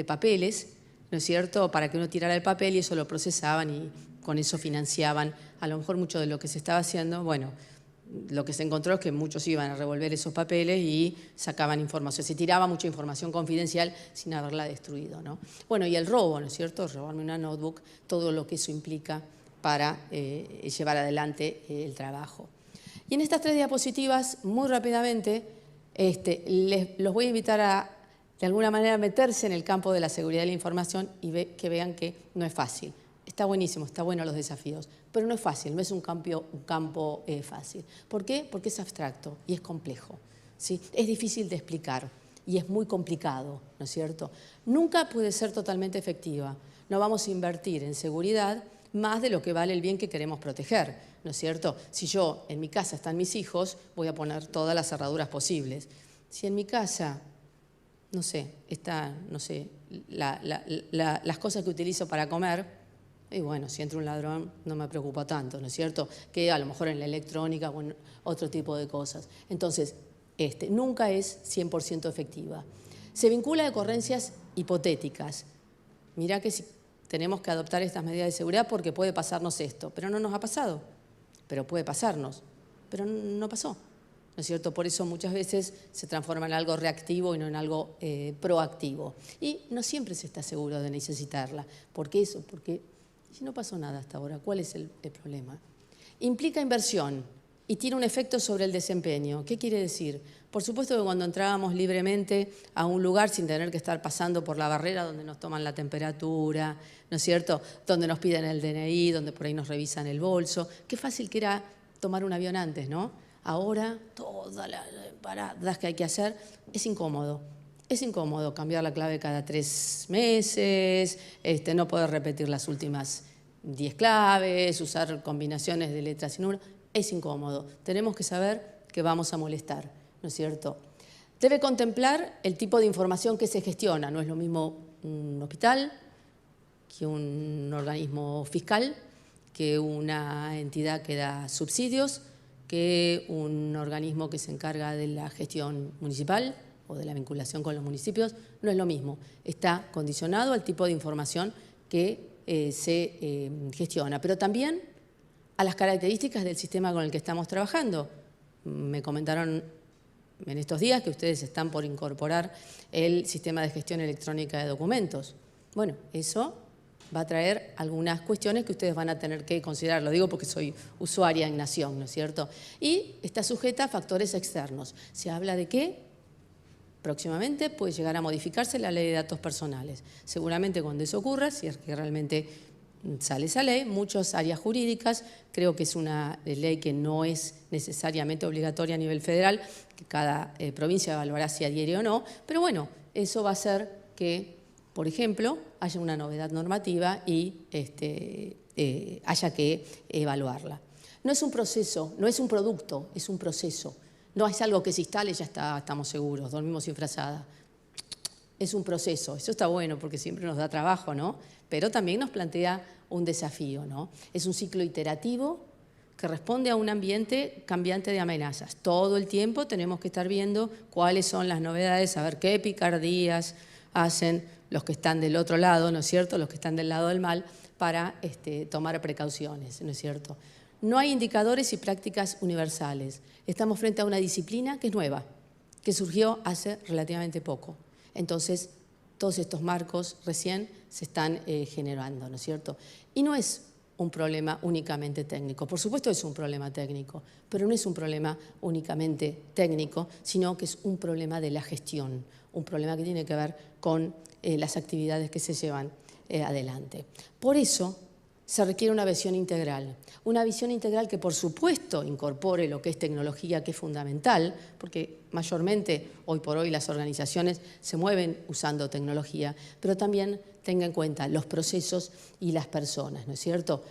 Speaker 1: papeles, ¿no es cierto?, para que uno tirara el papel y eso lo procesaban y con eso financiaban a lo mejor mucho de lo que se estaba haciendo. Bueno, lo que se encontró es que muchos iban a revolver esos papeles y sacaban información. Se tiraba mucha información confidencial sin haberla destruido, ¿no? Bueno, y el robo, ¿no es cierto?, robarme una notebook, todo lo que eso implica para llevar adelante el trabajo. Y en estas 3 diapositivas, muy rápidamente, los voy a invitar a, de alguna manera, meterse en el campo de la seguridad de la información y que vean que no es fácil. Está buenísimo, está bueno los desafíos, pero no es fácil, no es un campo fácil. ¿Por qué? Porque es abstracto y es complejo, ¿sí? Es difícil de explicar y es muy complicado, ¿no es cierto? Nunca puede ser totalmente efectiva. No vamos a invertir en seguridad más de lo que vale el bien que queremos proteger, ¿no es cierto? Si yo, en mi casa están mis hijos, voy a poner todas las cerraduras posibles. Si en mi casa, no sé, están, no sé, las cosas que utilizo para comer, y bueno, si entra un ladrón no me preocupa tanto, ¿no es cierto?, que a lo mejor en la electrónica o en otro tipo de cosas. Entonces, nunca es 100% efectiva. Se vincula a ocurrencias hipotéticas. Mirá que si tenemos que adoptar estas medidas de seguridad porque puede pasarnos esto, pero no nos ha pasado, pero puede pasarnos, pero no pasó, ¿no es cierto? Por eso muchas veces se transforma en algo reactivo y no en algo proactivo. Y no siempre se está seguro de necesitarla. ¿Por qué eso? Porque si no pasó nada hasta ahora, ¿cuál es el problema? Implica inversión y tiene un efecto sobre el desempeño. ¿Qué quiere decir? Por supuesto que cuando entrábamos libremente a un lugar sin tener que estar pasando por la barrera donde nos toman la temperatura, ¿no es cierto?, donde nos piden el DNI, donde por ahí nos revisan el bolso. Qué fácil que era tomar un avión antes, ¿no? Ahora, todas las paradas que hay que hacer, es incómodo. Es incómodo cambiar la clave cada 3 meses, no poder repetir las últimas 10 claves, usar combinaciones de letras y números. Es incómodo. Tenemos que saber que vamos a molestar, ¿no es cierto? Debe contemplar el tipo de información que se gestiona. No es lo mismo un hospital que un organismo fiscal, que una entidad que da subsidios, que un organismo que se encarga de la gestión municipal o de la vinculación con los municipios. No es lo mismo. Está condicionado al tipo de información que se gestiona, pero también a las características del sistema con el que estamos trabajando. Me comentaron en estos días que ustedes están por incorporar el sistema de gestión electrónica de documentos. Bueno, eso va a traer algunas cuestiones que ustedes van a tener que considerar. Lo digo porque soy usuaria en Nación, ¿no es cierto? Y está sujeta a factores externos. ¿Se habla de qué? Próximamente puede llegar a modificarse la ley de datos personales. Seguramente cuando eso ocurra, si es que realmente sale esa ley, muchas áreas jurídicas, creo que es una ley que no es necesariamente obligatoria a nivel federal, que cada provincia evaluará si adhiere o no, pero bueno, eso va a hacer que, por ejemplo, haya una novedad normativa y haya que evaluarla. No es un proceso, no es un producto, es un proceso. No es algo que se instale y ya está, estamos seguros, dormimos sin frazada. Es un proceso, eso está bueno porque siempre nos da trabajo, ¿no? Pero también nos plantea un desafío, ¿no? Es un ciclo iterativo que responde a un ambiente cambiante de amenazas. Todo el tiempo tenemos que estar viendo cuáles son las novedades, saber qué picardías hacen los que están del otro lado, ¿no es cierto?, los que están del lado del mal, para tomar precauciones, ¿no es cierto? No hay indicadores y prácticas universales. Estamos frente a una disciplina que es nueva, que surgió hace relativamente poco. Entonces, todos estos marcos recién se están generando, ¿no es cierto? Y no es un problema únicamente técnico. Por supuesto es un problema técnico, pero no es un problema únicamente técnico, sino que es un problema de la gestión, un problema que tiene que ver con las actividades que se llevan adelante. Por eso se requiere una visión integral que por supuesto incorpore lo que es tecnología, que es fundamental, porque mayormente hoy por hoy las organizaciones se mueven usando tecnología, pero también tenga en cuenta los procesos y las personas, ¿no es cierto?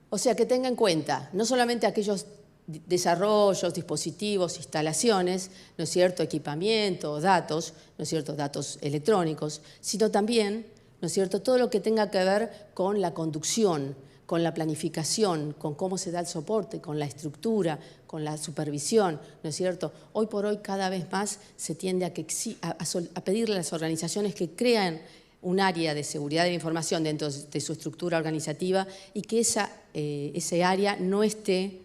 Speaker 1: O sea, que tenga en cuenta no solamente aquellos desarrollos, dispositivos, instalaciones, ¿no es cierto?, equipamiento, datos, ¿no es cierto?, datos electrónicos, sino también, ¿no es cierto?, todo lo que tenga que ver con la conducción, con la planificación, con cómo se da el soporte, con la estructura, con la supervisión, ¿no es cierto? Hoy por hoy cada vez más se tiende a pedirle a las organizaciones que crean un área de seguridad de la información dentro de su estructura organizativa y que ese área no esté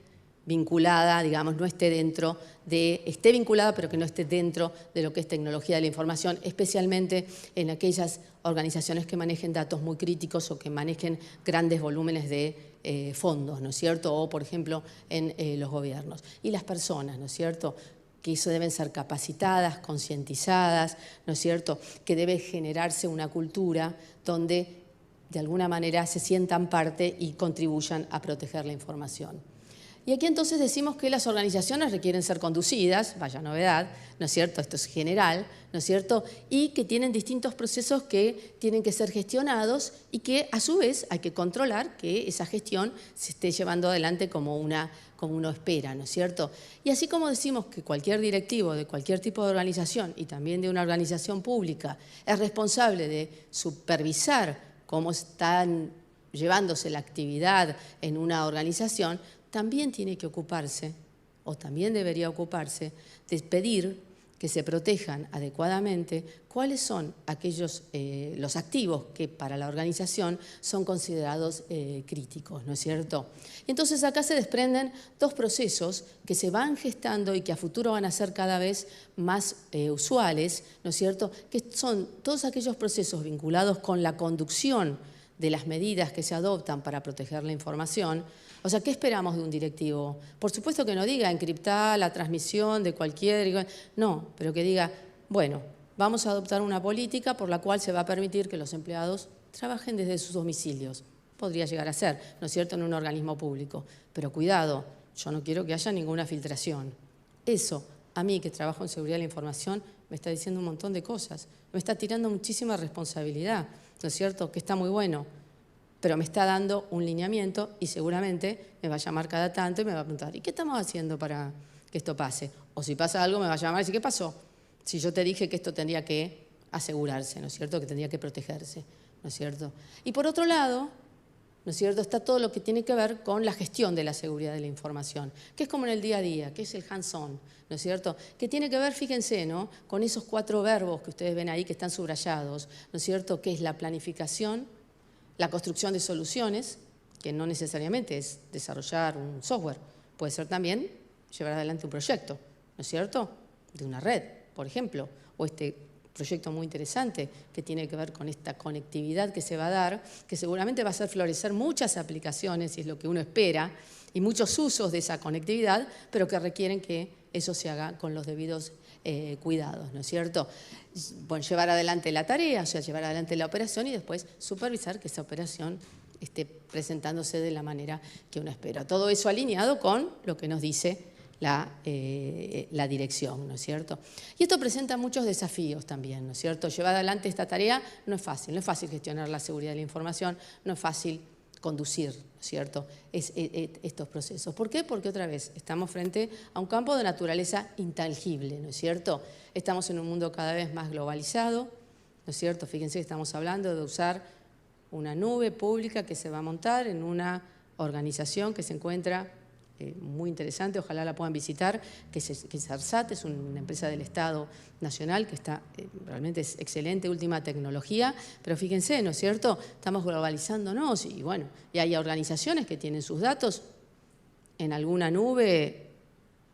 Speaker 1: vinculada, digamos, no esté dentro esté vinculada pero que no esté dentro de lo que es tecnología de la información, especialmente en aquellas organizaciones que manejen datos muy críticos o que manejen grandes volúmenes de fondos, ¿no es cierto? O, por ejemplo, en los gobiernos. Y las personas, ¿no es cierto?, que eso deben ser capacitadas, concientizadas, ¿no es cierto?, que debe generarse una cultura donde de alguna manera se sientan parte y contribuyan a proteger la información. Y aquí entonces decimos que las organizaciones requieren ser conducidas, vaya novedad, ¿no es cierto?, esto es general, ¿no es cierto?, y que tienen distintos procesos que tienen que ser gestionados y que a su vez hay que controlar que esa gestión se esté llevando adelante como uno espera, ¿no es cierto? Y así como decimos que cualquier directivo de cualquier tipo de organización y también de una organización pública es responsable de supervisar cómo están llevándose la actividad en una organización, también tiene que ocuparse, o también debería ocuparse, de pedir que se protejan adecuadamente cuáles son los activos que para la organización son considerados críticos, ¿no es cierto? Y entonces acá se desprenden dos procesos que se van gestando y que a futuro van a ser cada vez más usuales, ¿no es cierto?, que son todos aquellos procesos vinculados con la conducción de las medidas que se adoptan para proteger la información. O sea, ¿qué esperamos de un directivo? Por supuesto que no diga encriptar la transmisión de cualquier... No, pero que diga, bueno, vamos a adoptar una política por la cual se va a permitir que los empleados trabajen desde sus domicilios. Podría llegar a ser, ¿no es cierto?, en un organismo público. Pero cuidado, yo no quiero que haya ninguna filtración. Eso, a mí que trabajo en seguridad de la información, me está diciendo un montón de cosas. Me está tirando muchísima responsabilidad, ¿no es cierto?, que está muy bueno, pero me está dando un lineamiento y seguramente me va a llamar cada tanto y me va a preguntar, ¿y qué estamos haciendo para que esto pase? O si pasa algo me va a llamar y decir, ¿qué pasó? Si yo te dije que esto tendría que asegurarse, ¿no es cierto?, que tendría que protegerse, ¿no es cierto? Y por otro lado, ¿no es cierto?, está todo lo que tiene que ver con la gestión de la seguridad de la información, que es como en el día a día, que es el hands-on, ¿no es cierto?, que tiene que ver, fíjense, ¿no?, con esos 4 verbos que ustedes ven ahí que están subrayados, ¿no es cierto?, que es la planificación, la construcción de soluciones, que no necesariamente es desarrollar un software, puede ser también llevar adelante un proyecto, ¿no es cierto?, de una red, por ejemplo, o este proyecto muy interesante que tiene que ver con esta conectividad que se va a dar, que seguramente va a hacer florecer muchas aplicaciones, y es lo que uno espera, y muchos usos de esa conectividad, pero que requieren que eso se haga con los debidos cuidados, ¿no es cierto? Bueno, llevar adelante la tarea, o sea, llevar adelante la operación y después supervisar que esa operación esté presentándose de la manera que uno espera. Todo eso alineado con lo que nos dice la dirección, ¿no es cierto? Y esto presenta muchos desafíos también, ¿no es cierto? Llevar adelante esta tarea no es fácil gestionar la seguridad de la información, no es fácil conducir, ¿no es cierto?, estos procesos. ¿Por qué? Porque otra vez estamos frente a un campo de naturaleza intangible, ¿no es cierto? Estamos en un mundo cada vez más globalizado, ¿no es cierto? Fíjense que estamos hablando de usar una nube pública que se va a montar en una organización que se encuentra muy interesante, ojalá la puedan visitar, que es ARSAT, es una empresa del Estado Nacional que está realmente es excelente, última tecnología, pero fíjense, ¿no es cierto?, estamos globalizándonos y bueno, y hay organizaciones que tienen sus datos en alguna nube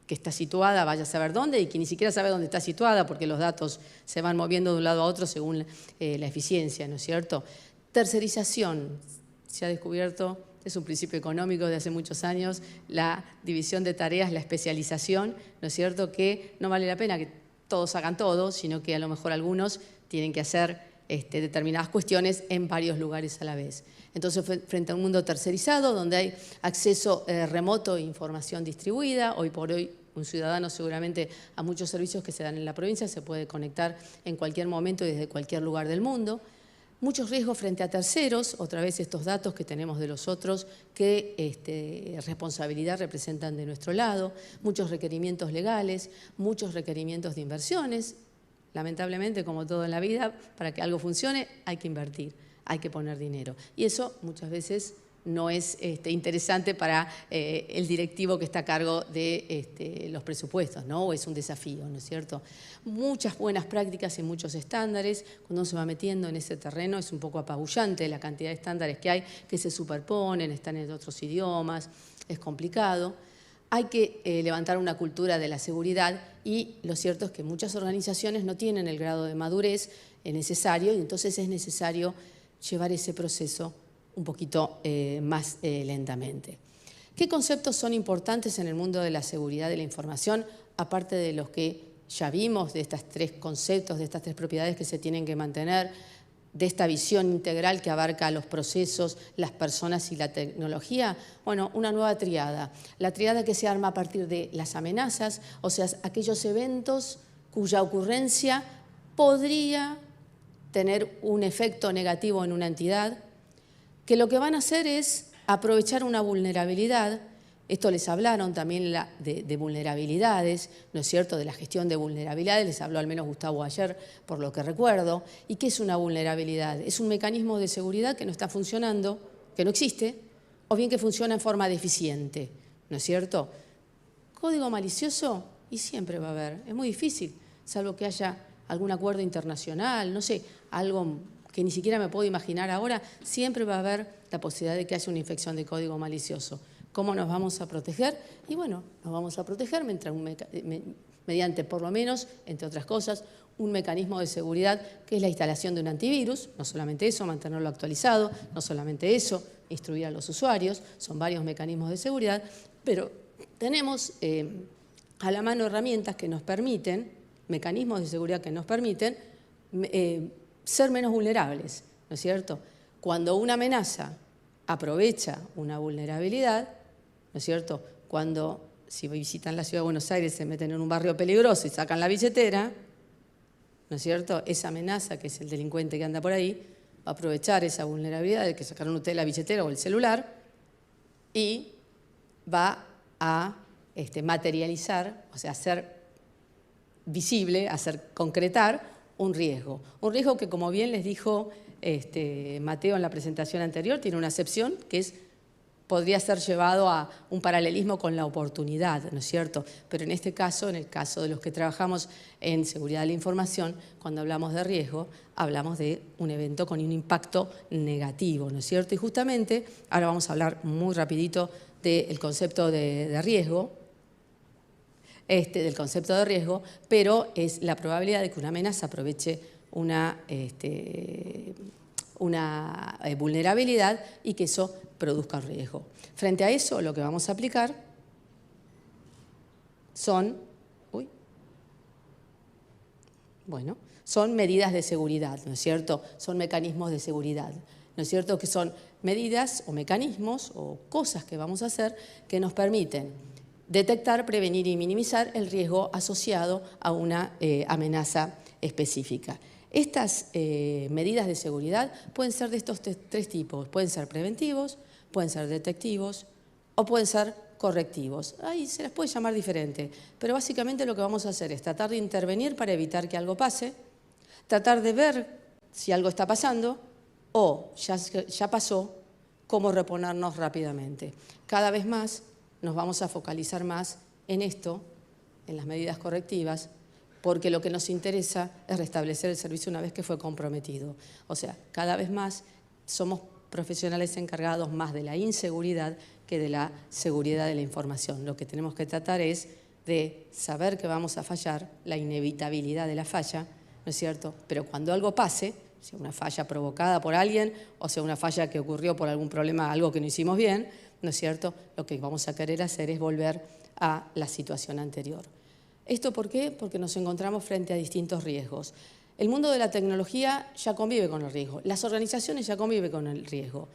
Speaker 1: que está situada, vaya a saber dónde, y que ni siquiera sabe dónde está situada porque los datos se van moviendo de un lado a otro según la eficiencia, ¿no es cierto? Tercerización, se ha descubierto, es un principio económico de hace muchos años, la división de tareas, la especialización, ¿no es cierto?, que no vale la pena que todos hagan todo, sino que a lo mejor algunos tienen que hacer determinadas cuestiones en varios lugares a la vez. Entonces, frente a un mundo tercerizado, donde hay acceso remoto e información distribuida, hoy por hoy un ciudadano seguramente a muchos servicios que se dan en la provincia se puede conectar en cualquier momento y desde cualquier lugar del mundo. Muchos riesgos frente a terceros, otra vez estos datos que tenemos de los otros, qué responsabilidad representan de nuestro lado, muchos requerimientos legales, muchos requerimientos de inversiones. Lamentablemente, como todo en la vida, para que algo funcione hay que invertir, hay que poner dinero. Y eso muchas veces no es interesante para el directivo que está a cargo de los presupuestos, ¿no? O es un desafío, ¿no es cierto? Muchas buenas prácticas y muchos estándares. Cuando uno se va metiendo en ese terreno es un poco apabullante la cantidad de estándares que hay, que se superponen, están en otros idiomas, es complicado. Hay que levantar una cultura de la seguridad y lo cierto es que muchas organizaciones no tienen el grado de madurez necesario y entonces es necesario llevar ese proceso un poquito más lentamente. ¿Qué conceptos son importantes en el mundo de la seguridad de la información, aparte de los que ya vimos, de estos tres conceptos, de estas tres propiedades que se tienen que mantener, de esta visión integral que abarca los procesos, las personas y la tecnología? Bueno, una nueva triada. La triada que se arma a partir de las amenazas, o sea, aquellos eventos cuya ocurrencia podría tener un efecto negativo en una entidad, que lo que van a hacer es aprovechar una vulnerabilidad. Esto les hablaron también de vulnerabilidades, ¿no es cierto?, de la gestión de vulnerabilidades, les habló al menos Gustavo ayer, por lo que recuerdo. ¿Y qué es una vulnerabilidad? Es un mecanismo de seguridad que no está funcionando, que no existe, o bien que funciona en forma deficiente, ¿no es cierto? Código malicioso, y siempre va a haber, es muy difícil, salvo que haya algún acuerdo internacional, no sé, algo que ni siquiera me puedo imaginar ahora, siempre va a haber la posibilidad de que haya una infección de código malicioso. ¿Cómo nos vamos a proteger? Y bueno, nos vamos a proteger mediante, por lo menos, entre otras cosas, un mecanismo de seguridad que es la instalación de un antivirus. No solamente eso, mantenerlo actualizado, no solamente eso, instruir a los usuarios, son varios mecanismos de seguridad, pero tenemos a la mano herramientas que nos permiten, mecanismos de seguridad que nos permiten ser menos vulnerables, ¿no es cierto? Cuando una amenaza aprovecha una vulnerabilidad, ¿no es cierto? Cuando, si visitan la ciudad de Buenos Aires, se meten en un barrio peligroso y sacan la billetera, ¿no es cierto? Esa amenaza, que es el delincuente que anda por ahí, va a aprovechar esa vulnerabilidad de que sacaron ustedes la billetera o el celular y va a materializar, o sea, hacer visible, hacer concretar un riesgo. Un riesgo que, como bien les dijo Mateo en la presentación anterior, tiene una acepción que podría ser llevado a un paralelismo con la oportunidad, ¿no es cierto? Pero en este caso, en el caso de los que trabajamos en seguridad de la información, cuando hablamos de riesgo, hablamos de un evento con un impacto negativo, ¿no es cierto? Y justamente, ahora vamos a hablar muy rapidito del concepto de riesgo, del concepto de riesgo, pero es la probabilidad de que una amenaza aproveche una vulnerabilidad y que eso produzca un riesgo. Frente a eso, lo que vamos a aplicar son, son medidas de seguridad, ¿no es cierto? Son mecanismos de seguridad, ¿no es cierto? Que son medidas o mecanismos o cosas que vamos a hacer que nos permiten detectar, prevenir y minimizar el riesgo asociado a una amenaza específica. Estas medidas de seguridad pueden ser de estos tres tipos. Pueden ser preventivos, pueden ser detectivos o pueden ser correctivos. Ahí se las puede llamar diferente, pero básicamente lo que vamos a hacer es tratar de intervenir para evitar que algo pase, tratar de ver si algo está pasando o ya pasó, cómo reponernos rápidamente. Cada vez más nos vamos a focalizar más en esto, en las medidas correctivas, porque lo que nos interesa es restablecer el servicio una vez que fue comprometido. O sea, cada vez más somos profesionales encargados más de la inseguridad que de la seguridad de la información. Lo que tenemos que tratar es de saber que vamos a fallar, la inevitabilidad de la falla, ¿no es cierto? Pero cuando algo pase, sea una falla provocada por alguien o sea una falla que ocurrió por algún problema, algo que no hicimos bien, ¿no es cierto? Lo que vamos a querer hacer es volver a la situación anterior. ¿Esto por qué? Porque nos encontramos frente a distintos riesgos. El mundo de la tecnología ya convive con el riesgo, las organizaciones ya conviven con el riesgo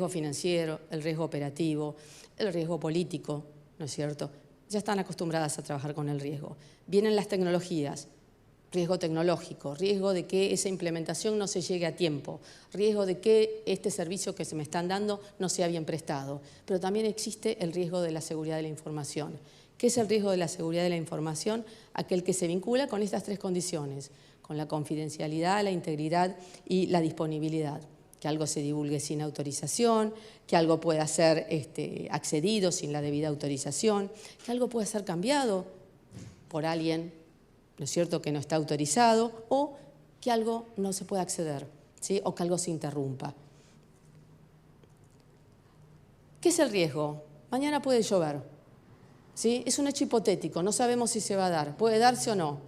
Speaker 1: financiero, el riesgo operativo, el riesgo político, ¿no es cierto? Ya están acostumbradas a trabajar con el riesgo. Vienen las tecnologías, riesgo tecnológico, riesgo de que esa implementación no se llegue a tiempo, riesgo de que este servicio que se me están dando no sea bien prestado, pero también existe el riesgo de la seguridad de la información. ¿Qué es el riesgo de la seguridad de la información? Aquel que se vincula con estas tres condiciones, con la confidencialidad, la integridad y la disponibilidad. que algo se divulgue sin autorización, que algo pueda ser accedido sin la debida autorización, que algo pueda ser cambiado por alguien, ¿no es cierto?, que no está autorizado, o que algo no se pueda acceder, ¿sí?, o que algo se interrumpa. ¿Qué es el riesgo? Mañana puede llover, ¿sí? Es un hecho hipotético, no sabemos si se va a dar, puede darse o no,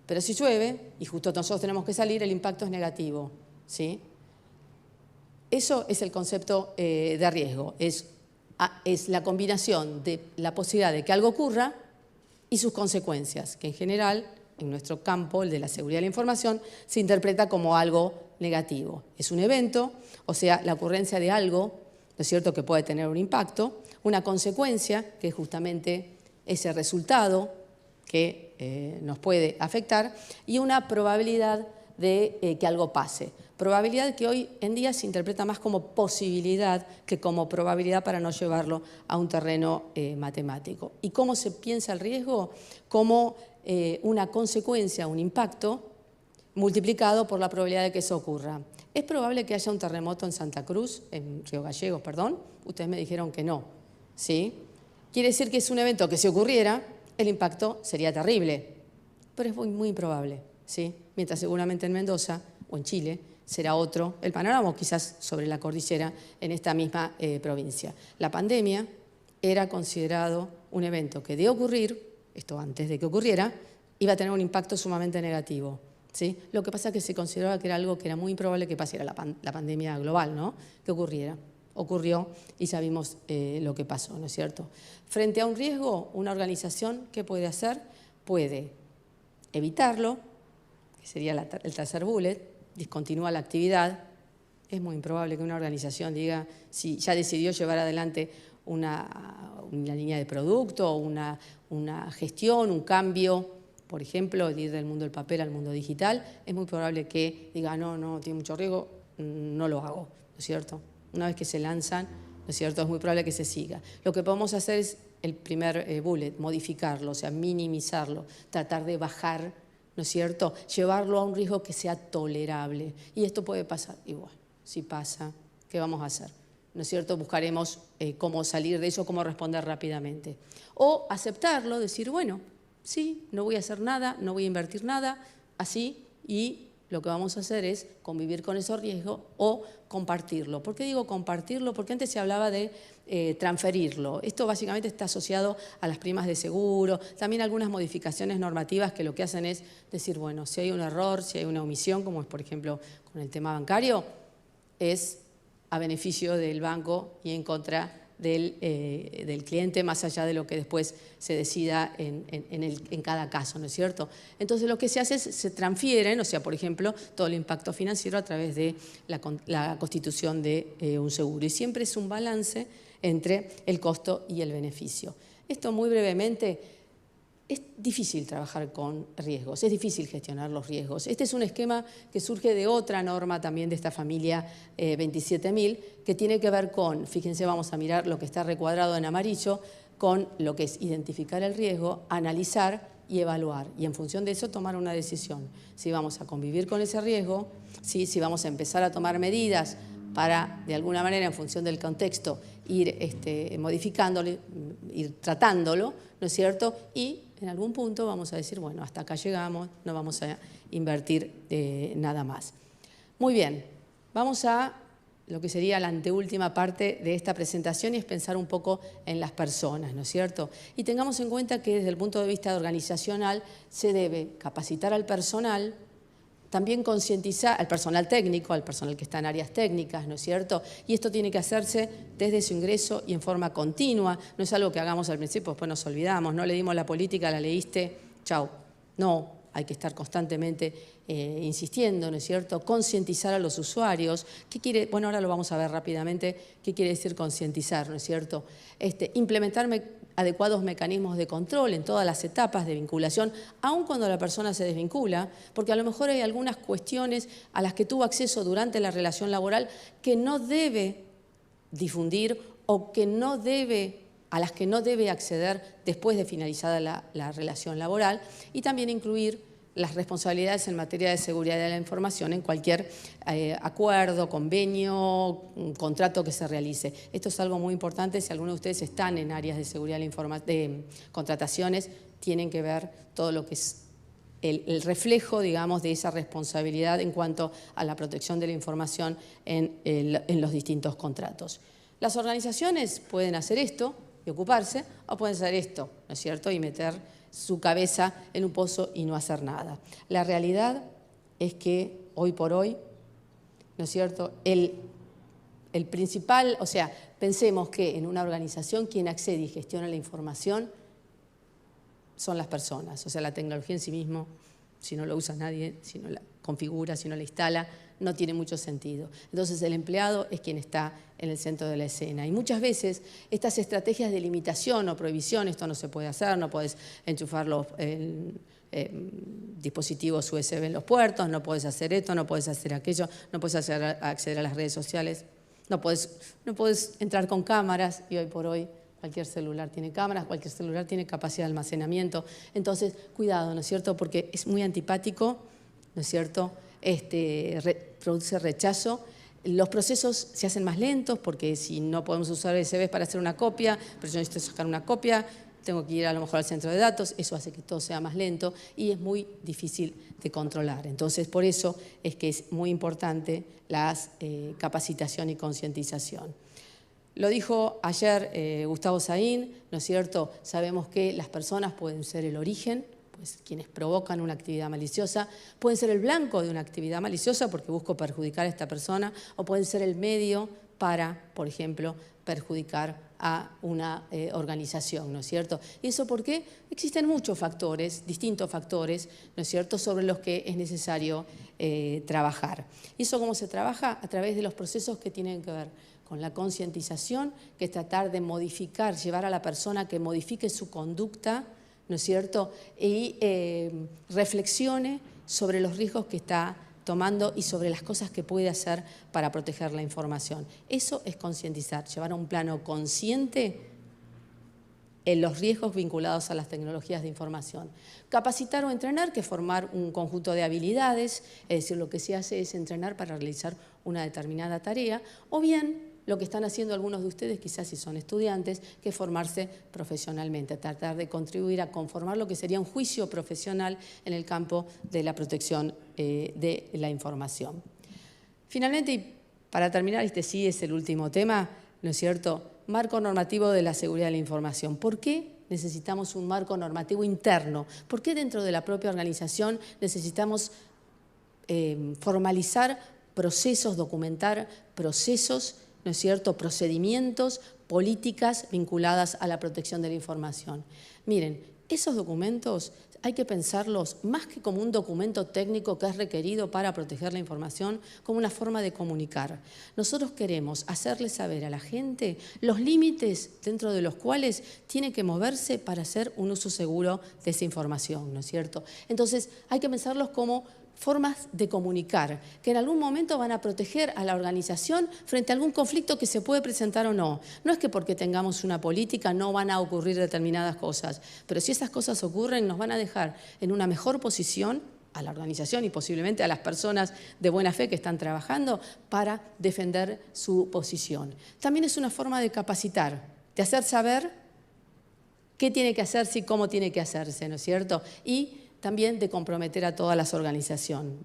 Speaker 1: pero si llueve, y justo nosotros tenemos que salir, el impacto es negativo, ¿sí? Eso es el concepto de riesgo, es la combinación de la posibilidad de que algo ocurra y sus consecuencias, que en general, en nuestro campo, el de la seguridad de la información, se interpreta como algo negativo. Es un evento, o sea, la ocurrencia de algo, ¿no es cierto?, que puede tener un impacto, una consecuencia, que es justamente ese resultado que nos puede afectar, y una probabilidad de que algo pase. Probabilidad que hoy en día se interpreta más como posibilidad que como probabilidad, para no llevarlo a un terreno matemático. ¿Y cómo se piensa el riesgo? Como una consecuencia, un impacto multiplicado por la probabilidad de que eso ocurra. ¿Es probable que haya un terremoto en Santa Cruz, en Río Gallegos, perdón? Ustedes me dijeron que no, ¿sí? Quiere decir que es un evento que si ocurriera, el impacto sería terrible, pero es muy improbable, ¿sí? Mientras seguramente en Mendoza o en Chile será otro el panorama, quizás sobre la cordillera en esta misma provincia. La pandemia era considerado un evento que de ocurrir, esto antes de que ocurriera, iba a tener un impacto sumamente negativo, ¿sí? Lo que pasa es que se consideraba que era algo que era muy improbable que pasara, la pandemia global, ¿no?, que ocurriera. Ocurrió y sabemos lo que pasó, ¿no es cierto? Frente a un riesgo, una organización, ¿qué puede hacer? Puede evitarlo, que sería el tercer bullet, discontinúa la actividad. Es muy improbable que una organización diga, si ya decidió llevar adelante una línea de producto, una gestión, un cambio, por ejemplo, de ir del mundo del papel al mundo digital, es muy probable que diga, no, tiene mucho riesgo, no lo hago, ¿no es cierto? Una vez que se lanzan, ¿no es cierto?, es muy probable que se siga. Lo que podemos hacer es el primer bullet, modificarlo, o sea, minimizarlo, tratar de bajar, ¿no es cierto?, llevarlo a un riesgo que sea tolerable. Y esto puede pasar igual. Si pasa, ¿qué vamos a hacer? ¿No es cierto? Buscaremos cómo salir de eso, cómo responder rápidamente. O aceptarlo, decir, bueno, sí, no voy a hacer nada, no voy a invertir nada, así, y lo que vamos a hacer es convivir con esos riesgos o compartirlo. ¿Por qué digo compartirlo? Porque antes se hablaba de transferirlo. Esto básicamente está asociado a las primas de seguro, también algunas modificaciones normativas que lo que hacen es decir, bueno, si hay un error, si hay una omisión, como es por ejemplo con el tema bancario, es a beneficio del banco y en contra del cliente, más allá de lo que después se decida en cada caso, ¿no es cierto? Entonces lo que se hace es, se transfieren, o sea, por ejemplo, todo el impacto financiero a través de la constitución de un seguro. Y siempre es un balance entre el costo y el beneficio. Esto muy brevemente. Es difícil trabajar con riesgos, es difícil gestionar los riesgos. Este es un esquema que surge de otra norma también de esta familia 27.000, que tiene que ver con, fíjense, vamos a mirar lo que está recuadrado en amarillo, con lo que es identificar el riesgo, analizar y evaluar. Y en función de eso tomar una decisión. Si vamos a convivir con ese riesgo, si vamos a empezar a tomar medidas para, de alguna manera, en función del contexto, ir modificándolo, ir tratándolo, ¿no es cierto? Y en algún punto vamos a decir, bueno, hasta acá llegamos, no vamos a invertir nada más. Muy bien, vamos a lo que sería la anteúltima parte de esta presentación y es pensar un poco en las personas, ¿no es cierto? Y tengamos en cuenta que desde el punto de vista organizacional se debe capacitar al personal, también concientizar al personal técnico, al personal que está en áreas técnicas, ¿no es cierto? Y esto tiene que hacerse desde su ingreso y en forma continua. No es algo que hagamos al principio, después nos olvidamos, no leímos la política, la leíste, chau. No, hay que estar constantemente insistiendo, ¿no es cierto? Concientizar a los usuarios. ¿Qué quiere? Bueno, ahora lo vamos a ver rápidamente. ¿Qué quiere decir concientizar, no es cierto? Implementar adecuados mecanismos de control en todas las etapas de vinculación, aun cuando la persona se desvincula, porque a lo mejor hay algunas cuestiones a las que tuvo acceso durante la relación laboral que no debe difundir o que no debe, a las que no debe acceder después de finalizada la relación laboral, y también incluir las responsabilidades en materia de seguridad de la información en cualquier acuerdo, convenio, contrato que se realice. Esto es algo muy importante. Si alguno de ustedes están en áreas de seguridad de contrataciones, tienen que ver todo lo que es el reflejo, digamos, de esa responsabilidad en cuanto a la protección de la información en los distintos contratos. Las organizaciones pueden hacer esto y ocuparse, o pueden hacer esto, ¿no es cierto?, y meter su cabeza en un pozo y no hacer nada. La realidad es que hoy por hoy, ¿no es cierto?, el principal, o sea, pensemos que en una organización quien accede y gestiona la información son las personas, o sea, la tecnología en sí mismo, si no lo usa nadie, si no la configura, si no la instala, no tiene mucho sentido. Entonces el empleado es quien está en el centro de la escena. Y muchas veces estas estrategias de limitación o prohibición, esto no se puede hacer, no puedes enchufar los dispositivos USB en los puertos, no puedes hacer esto, no puedes hacer aquello, no puedes acceder a las redes sociales, no puedes entrar con cámaras, y hoy por hoy cualquier celular tiene cámaras, cualquier celular tiene capacidad de almacenamiento. Entonces, cuidado, ¿no es cierto?, porque es muy antipático, ¿no es cierto?, produce rechazo. Los procesos se hacen más lentos porque si no podemos usar USBs para hacer una copia, pero yo necesito sacar una copia, tengo que ir a lo mejor al centro de datos, eso hace que todo sea más lento y es muy difícil de controlar. Entonces, por eso es que es muy importante la capacitación y concientización. Lo dijo ayer Gustavo Saín, ¿no es cierto? Sabemos que las personas pueden ser el origen, pues quienes provocan una actividad maliciosa, pueden ser el blanco de una actividad maliciosa porque busco perjudicar a esta persona, o pueden ser el medio para, por ejemplo, perjudicar a una organización, ¿no es cierto? ¿Y eso por qué? Existen muchos factores, distintos factores, ¿no es cierto?, sobre los que es necesario trabajar. ¿Y eso cómo se trabaja? A través de los procesos que tienen que ver con la concientización, que es tratar de modificar, llevar a la persona que modifique su conducta, ¿no es cierto?, y reflexione sobre los riesgos que está tomando y sobre las cosas que puede hacer para proteger la información. Eso es concientizar, llevar a un plano consciente en los riesgos vinculados a las tecnologías de información. Capacitar o entrenar, que es formar un conjunto de habilidades, es decir, lo que se hace es entrenar para realizar una determinada tarea, o bien lo que están haciendo algunos de ustedes, quizás si son estudiantes, que es formarse profesionalmente, tratar de contribuir a conformar lo que sería un juicio profesional en el campo de la protección de la información. Finalmente, y para terminar, este sí es el último tema, ¿no es cierto?, marco normativo de la seguridad de la información. ¿Por qué necesitamos un marco normativo interno? ¿Por qué dentro de la propia organización necesitamos formalizar procesos, documentar procesos, ¿no es cierto?, procedimientos, políticas vinculadas a la protección de la información? Miren, esos documentos hay que pensarlos más que como un documento técnico que es requerido para proteger la información, como una forma de comunicar. Nosotros queremos hacerle saber a la gente los límites dentro de los cuales tiene que moverse para hacer un uso seguro de esa información, ¿no es cierto? Entonces hay que pensarlos como formas de comunicar, que en algún momento van a proteger a la organización frente a algún conflicto que se puede presentar o no. No es que porque tengamos una política no van a ocurrir determinadas cosas, pero si esas cosas ocurren nos van a dejar en una mejor posición a la organización y posiblemente a las personas de buena fe que están trabajando para defender su posición. También es una forma de capacitar, de hacer saber qué tiene que hacerse y cómo tiene que hacerse, ¿no es cierto? Y también de comprometer a toda la organización.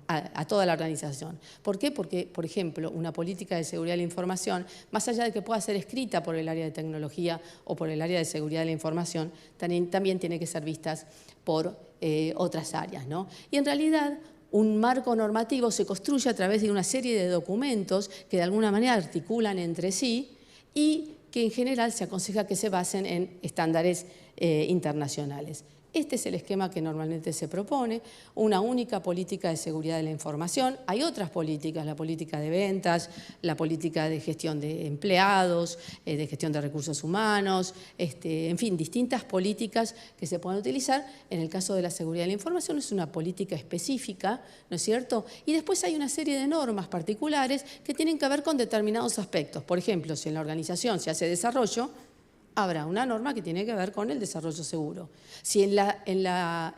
Speaker 1: ¿Por qué? Porque, por ejemplo, una política de seguridad de la información, más allá de que pueda ser escrita por el área de tecnología o por el área de seguridad de la información, también tiene que ser vistas por otras áreas, ¿no? Y en realidad, un marco normativo se construye a través de una serie de documentos que de alguna manera articulan entre sí y que en general se aconseja que se basen en estándares internacionales. Este es el esquema que normalmente se propone, una única política de seguridad de la información. Hay otras políticas, la política de ventas, la política de gestión de empleados, de gestión de recursos humanos, en fin, distintas políticas que se pueden utilizar. En el caso de la seguridad de la información es una política específica, ¿no es cierto? Y después hay una serie de normas particulares que tienen que ver con determinados aspectos. Por ejemplo, si en la organización se hace desarrollo, habrá una norma que tiene que ver con el desarrollo seguro. Si en la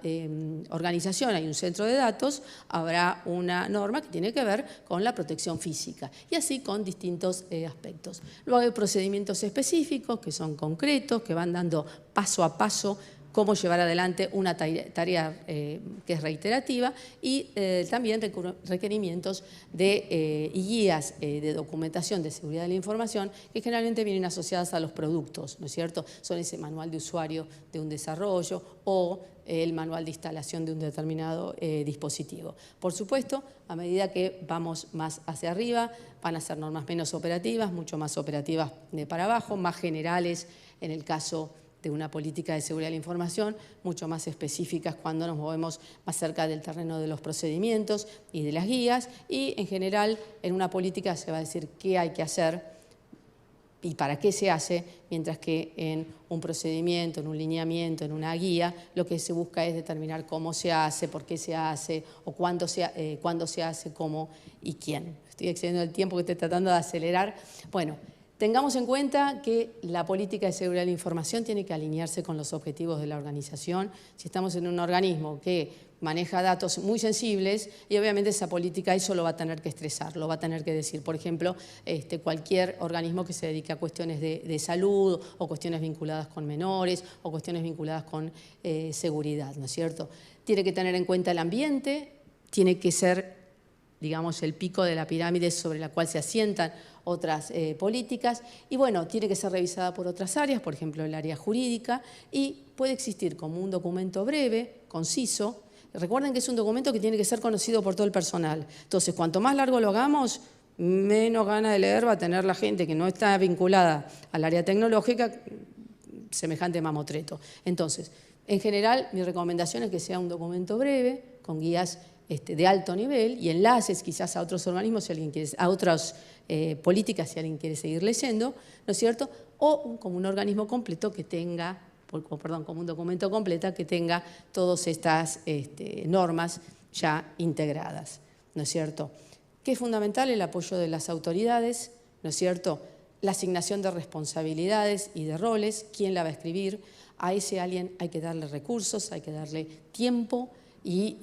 Speaker 1: organización hay un centro de datos, habrá una norma que tiene que ver con la protección física, y así con distintos aspectos. Luego hay procedimientos específicos que son concretos, que van dando paso a paso cómo llevar adelante una tarea que es reiterativa, y también requerimientos y guías de documentación de seguridad de la información que generalmente vienen asociadas a los productos, ¿no es cierto? Son ese manual de usuario de un desarrollo o el manual de instalación de un determinado dispositivo. Por supuesto, a medida que vamos más hacia arriba, van a ser normas menos operativas, mucho más operativas de para abajo, más generales en el caso de una política de seguridad de la información, mucho más específicas cuando nos movemos más cerca del terreno de los procedimientos y de las guías, y en general en una política se va a decir qué hay que hacer y para qué se hace, mientras que en un procedimiento, en un lineamiento, en una guía, lo que se busca es determinar cómo se hace, por qué se hace, o cuándo se hace, cómo y quién. Estoy excediendo el tiempo que estoy tratando de acelerar. Bueno, tengamos en cuenta que la política de seguridad de la información tiene que alinearse con los objetivos de la organización. Si estamos en un organismo que maneja datos muy sensibles, y obviamente esa política eso lo va a tener que estresar, lo va a tener que decir. Por ejemplo, cualquier organismo que se dedique a cuestiones de salud o cuestiones vinculadas con menores o cuestiones vinculadas con seguridad, ¿no es cierto? Tiene que tener en cuenta el ambiente, tiene que ser, digamos, el pico de la pirámide sobre la cual se asientan otras políticas, y bueno, tiene que ser revisada por otras áreas, por ejemplo el área jurídica, y puede existir como un documento breve, conciso. Recuerden que es un documento que tiene que ser conocido por todo el personal. Entonces, cuanto más largo lo hagamos, menos ganas de leer va a tener la gente que no está vinculada al área tecnológica, semejante mamotreto. Entonces, en general, mi recomendación es que sea un documento breve, con guías de alto nivel y enlaces quizás a otros organismos, si alguien quiere, a otras políticas, si alguien quiere seguir leyendo, ¿no es cierto? O como un organismo completo que tenga, como un documento completo que tenga todas estas normas ya integradas, ¿no es cierto? Que es fundamental el apoyo de las autoridades, ¿no es cierto? La asignación de responsabilidades y de roles, quién la va a escribir, a ese alguien hay que darle recursos, hay que darle tiempo y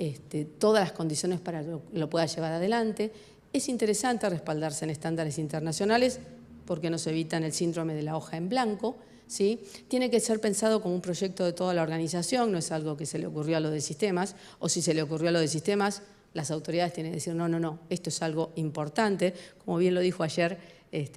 Speaker 1: todas las condiciones para que lo pueda llevar adelante. Es interesante respaldarse en estándares internacionales porque nos evitan el síndrome de la hoja en blanco, ¿sí? Tiene que ser pensado como un proyecto de toda la organización, no es algo que se le ocurrió a lo de sistemas, o si se le ocurrió a lo de sistemas, las autoridades tienen que decir, no, esto es algo importante. Como bien lo dijo ayer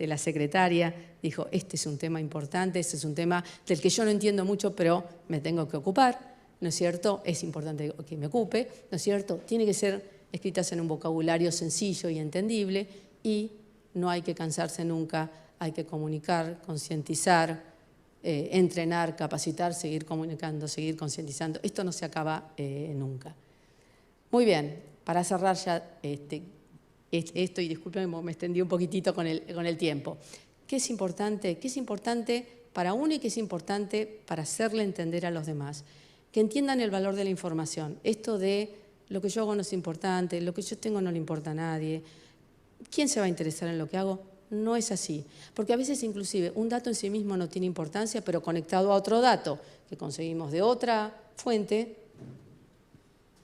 Speaker 1: la secretaria, dijo, este es un tema importante, este es un tema del que yo no entiendo mucho, pero me tengo que ocupar, ¿no es cierto? Es importante que me ocupe, ¿no es cierto? Tiene que ser escritas en un vocabulario sencillo y entendible, y no hay que cansarse nunca, hay que comunicar, concientizar, entrenar, capacitar, seguir comunicando, seguir concientizando. Esto no se acaba nunca. Muy bien, para cerrar ya esto, y discúlpenme, me extendí un poquitito con el tiempo. ¿Qué es importante? ¿Qué es importante para uno y qué es importante para hacerle entender a los demás? Que entiendan el valor de la información. Esto de lo que yo hago no es importante, lo que yo tengo no le importa a nadie. ¿Quién se va a interesar en lo que hago? No es así, porque a veces inclusive un dato en sí mismo no tiene importancia, pero conectado a otro dato que conseguimos de otra fuente,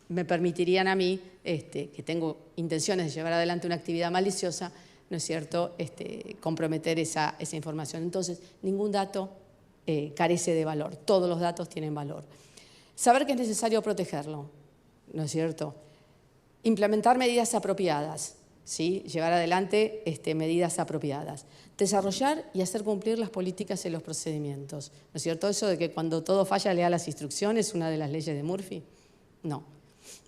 Speaker 1: me permitirían a mí, que tengo intenciones de llevar adelante una actividad maliciosa, ¿no es cierto?, comprometer esa información. Entonces, ningún dato carece de valor, todos los datos tienen valor. Saber que es necesario protegerlo, ¿no es cierto? Implementar medidas apropiadas, ¿sí? Llevar adelante medidas apropiadas. Desarrollar y hacer cumplir las políticas y los procedimientos, ¿no es cierto? Eso de que cuando todo falla lea las instrucciones, una de las leyes de Murphy. No.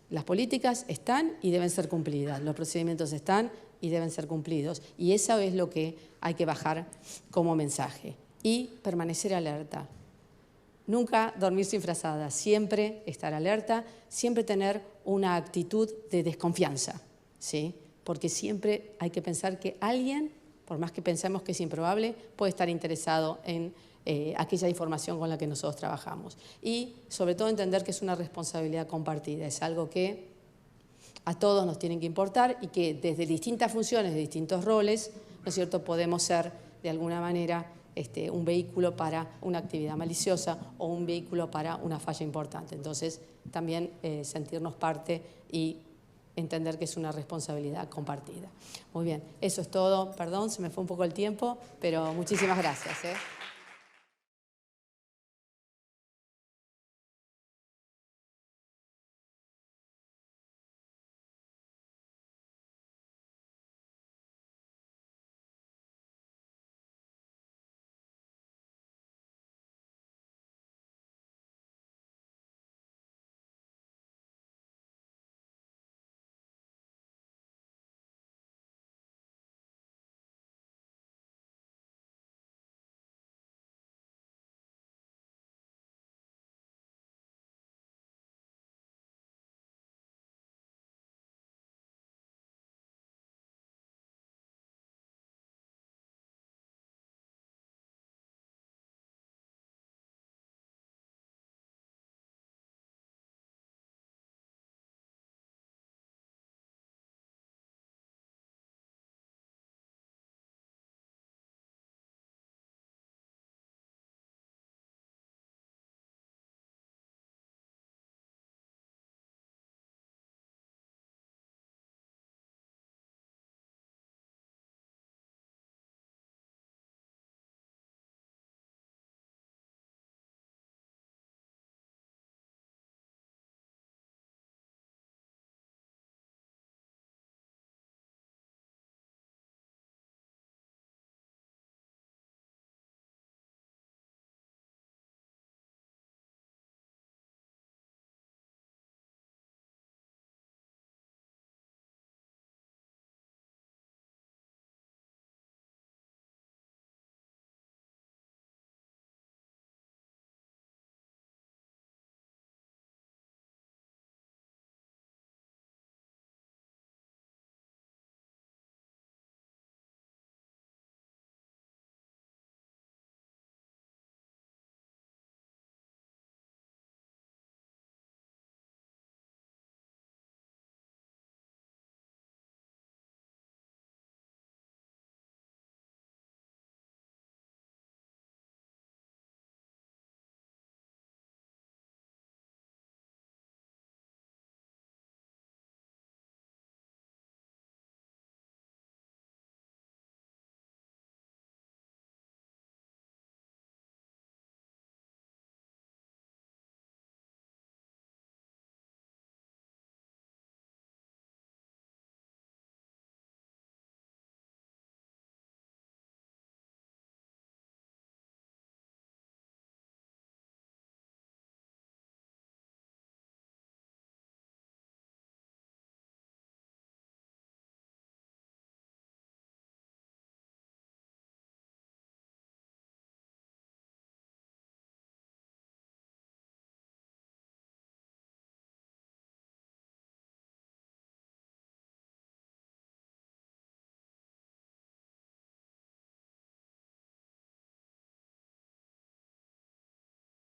Speaker 1: Las políticas están y deben ser cumplidas, los procedimientos están y deben ser cumplidos. Y eso es lo que hay que bajar como mensaje. Y permanecer alerta. Nunca dormir sin frazada, siempre estar alerta, siempre tener una actitud de desconfianza, ¿sí? Porque siempre hay que pensar que alguien, por más que pensemos que es improbable, puede estar interesado en aquella información con la que nosotros trabajamos. Y sobre todo entender que es una responsabilidad compartida, es algo que a todos nos tiene que importar y que desde distintas funciones, de distintos roles, ¿no es cierto?, podemos ser de alguna manera un vehículo para una actividad maliciosa o un vehículo para una falla importante. Entonces, también sentirnos parte y entender que es una responsabilidad compartida. Muy bien, eso es todo. Perdón, se me fue un poco el tiempo, pero muchísimas gracias.